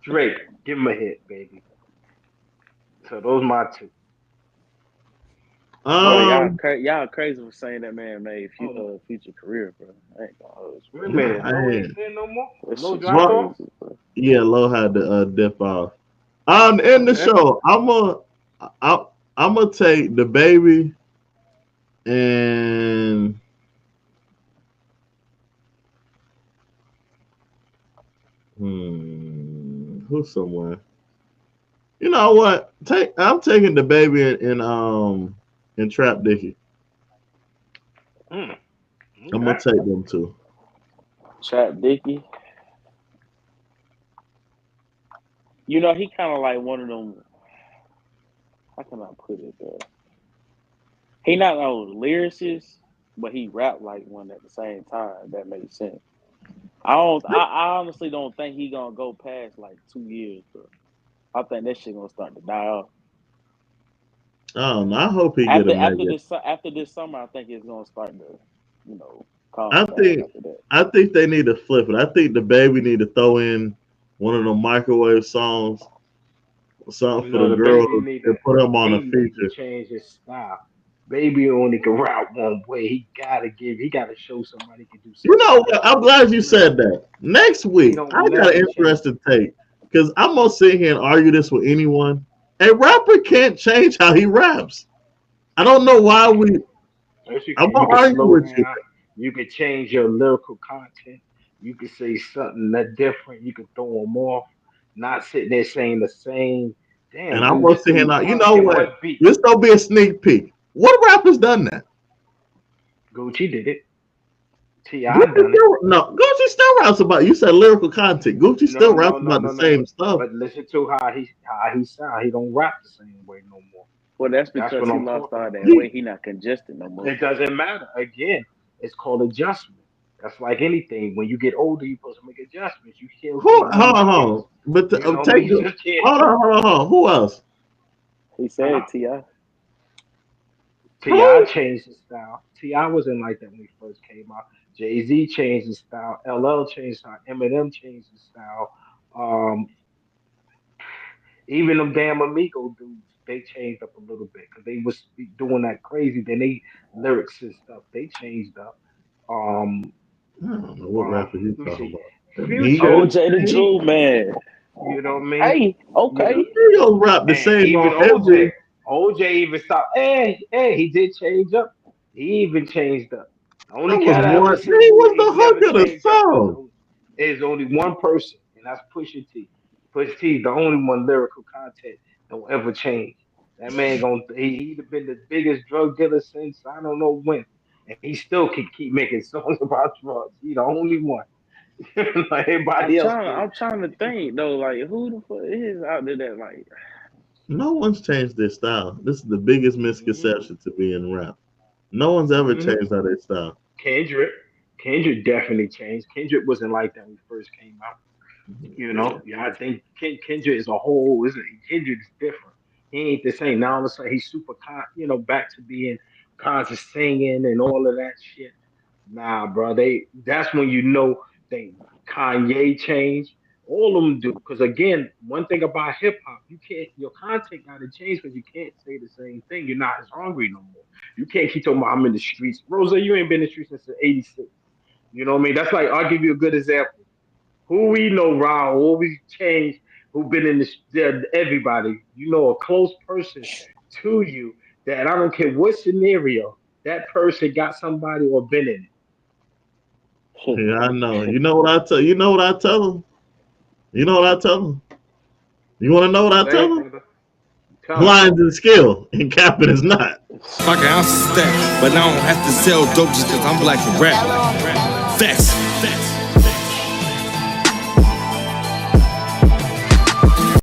Drake, give him a hit, baby. So those my two. Bro, What? y'all crazy for saying that man made Oh, future career, bro. I ain't gonna hold you. wait a minute. Low ain't Man. saying no more. That Low shit's dropped Well, off. crazy, bro. yeah, Low had to dip off. In the Okay. show, I'm gonna take the baby and Who's someone? You know what? I'm taking the baby in Trap Dickie. Okay. I'm gonna take them too. Trap Dickie. You know, he kind of like one of them. How can I put it there? He not a lyricist, but he rap like one at the same time. If that makes sense. I honestly don't think he gonna go past like 2 years, bro. I think that shit gonna start to die off. I hope he get a mega. After this summer, I think it's gonna start to, calm I down think after that. I think they need to flip it. I think the baby need to throw in one of the microwave songs, something for the girls, and put him on a feature. Change his style. Baby only can rap one way. He gotta show somebody can do something. You know what? I'm glad you said that. Next week, I got an interesting take because I'm gonna sit here and argue this with anyone. A rapper can't change how he raps. I don't know why I'm gonna argue with you. You can change your lyrical content. You can say something that different. You can throw them off. Not sitting there saying the same. Damn. And I'm gonna sit here now. You know what? This don't be a sneak peek. What rapper's done that? Gucci did it. T.I. done it. No, Gucci still raps about. You said lyrical content. Gucci still raps about the same stuff. But listen to how he sound. He don't rap the same way no more. Well, that's because he lost all that weight. He not congested no more. It doesn't matter. Again, it's called adjustment. That's like anything. When you get older, you're supposed to make adjustments. You can't. Hold on. But hold on. Who else? He said T.I. T.I. changed his style. T.I. wasn't like that when he first came out. Jay-Z changed his style. LL changed his style. Eminem changed his style. Even them damn Amigo dudes, they changed up a little bit because they was doing that crazy. Then they lyrics and stuff, they changed up. I don't know what rapper you talking about. OJ the Jewel Man. You know what I mean? Hey, okay. You don't rap the same on every. OJ even stopped. Hey, he did change up. He even changed up. Only cat I ever seen was the hook of the song. There's only one person, and that's Pusha T. Pusha T is the only one lyrical content that will ever change. That man he'd have been the biggest drug dealer since I don't know when, and he still can keep making songs about drugs. He's the only one. Like everybody else. I'm trying to think though, like who the fuck is out there that like. No one's changed their style. This is the biggest misconception to be in rap. No one's ever changed how they style. Kendrick definitely changed. Kendrick wasn't like that when he first came out. You know, I think Kendrick is a whole. Kendrick's different. He ain't the same. Now all of a sudden he's super, back to being conscious singing and all of that shit. Nah, bro. That's when you know Kanye changed. All of them do. Because again, one thing about hip hop, your content got to change because you can't say the same thing. You're not as hungry no more. You can't keep talking about I'm in the streets. Rozay, you ain't been in the streets since '86. You know what I mean? That's like, I'll give you a good example. Who we know, Raul, always changed, who been in everybody. You know, a close person to you that I don't care what scenario, that person got somebody or been in it. Yeah, I know. You know what I tell them? You know what I tell them? You want to know what I tell them? Lines is skill and capping is not. Fuck it, I'm stacked, but I don't have to sell dope just because I'm black and rap. Facts.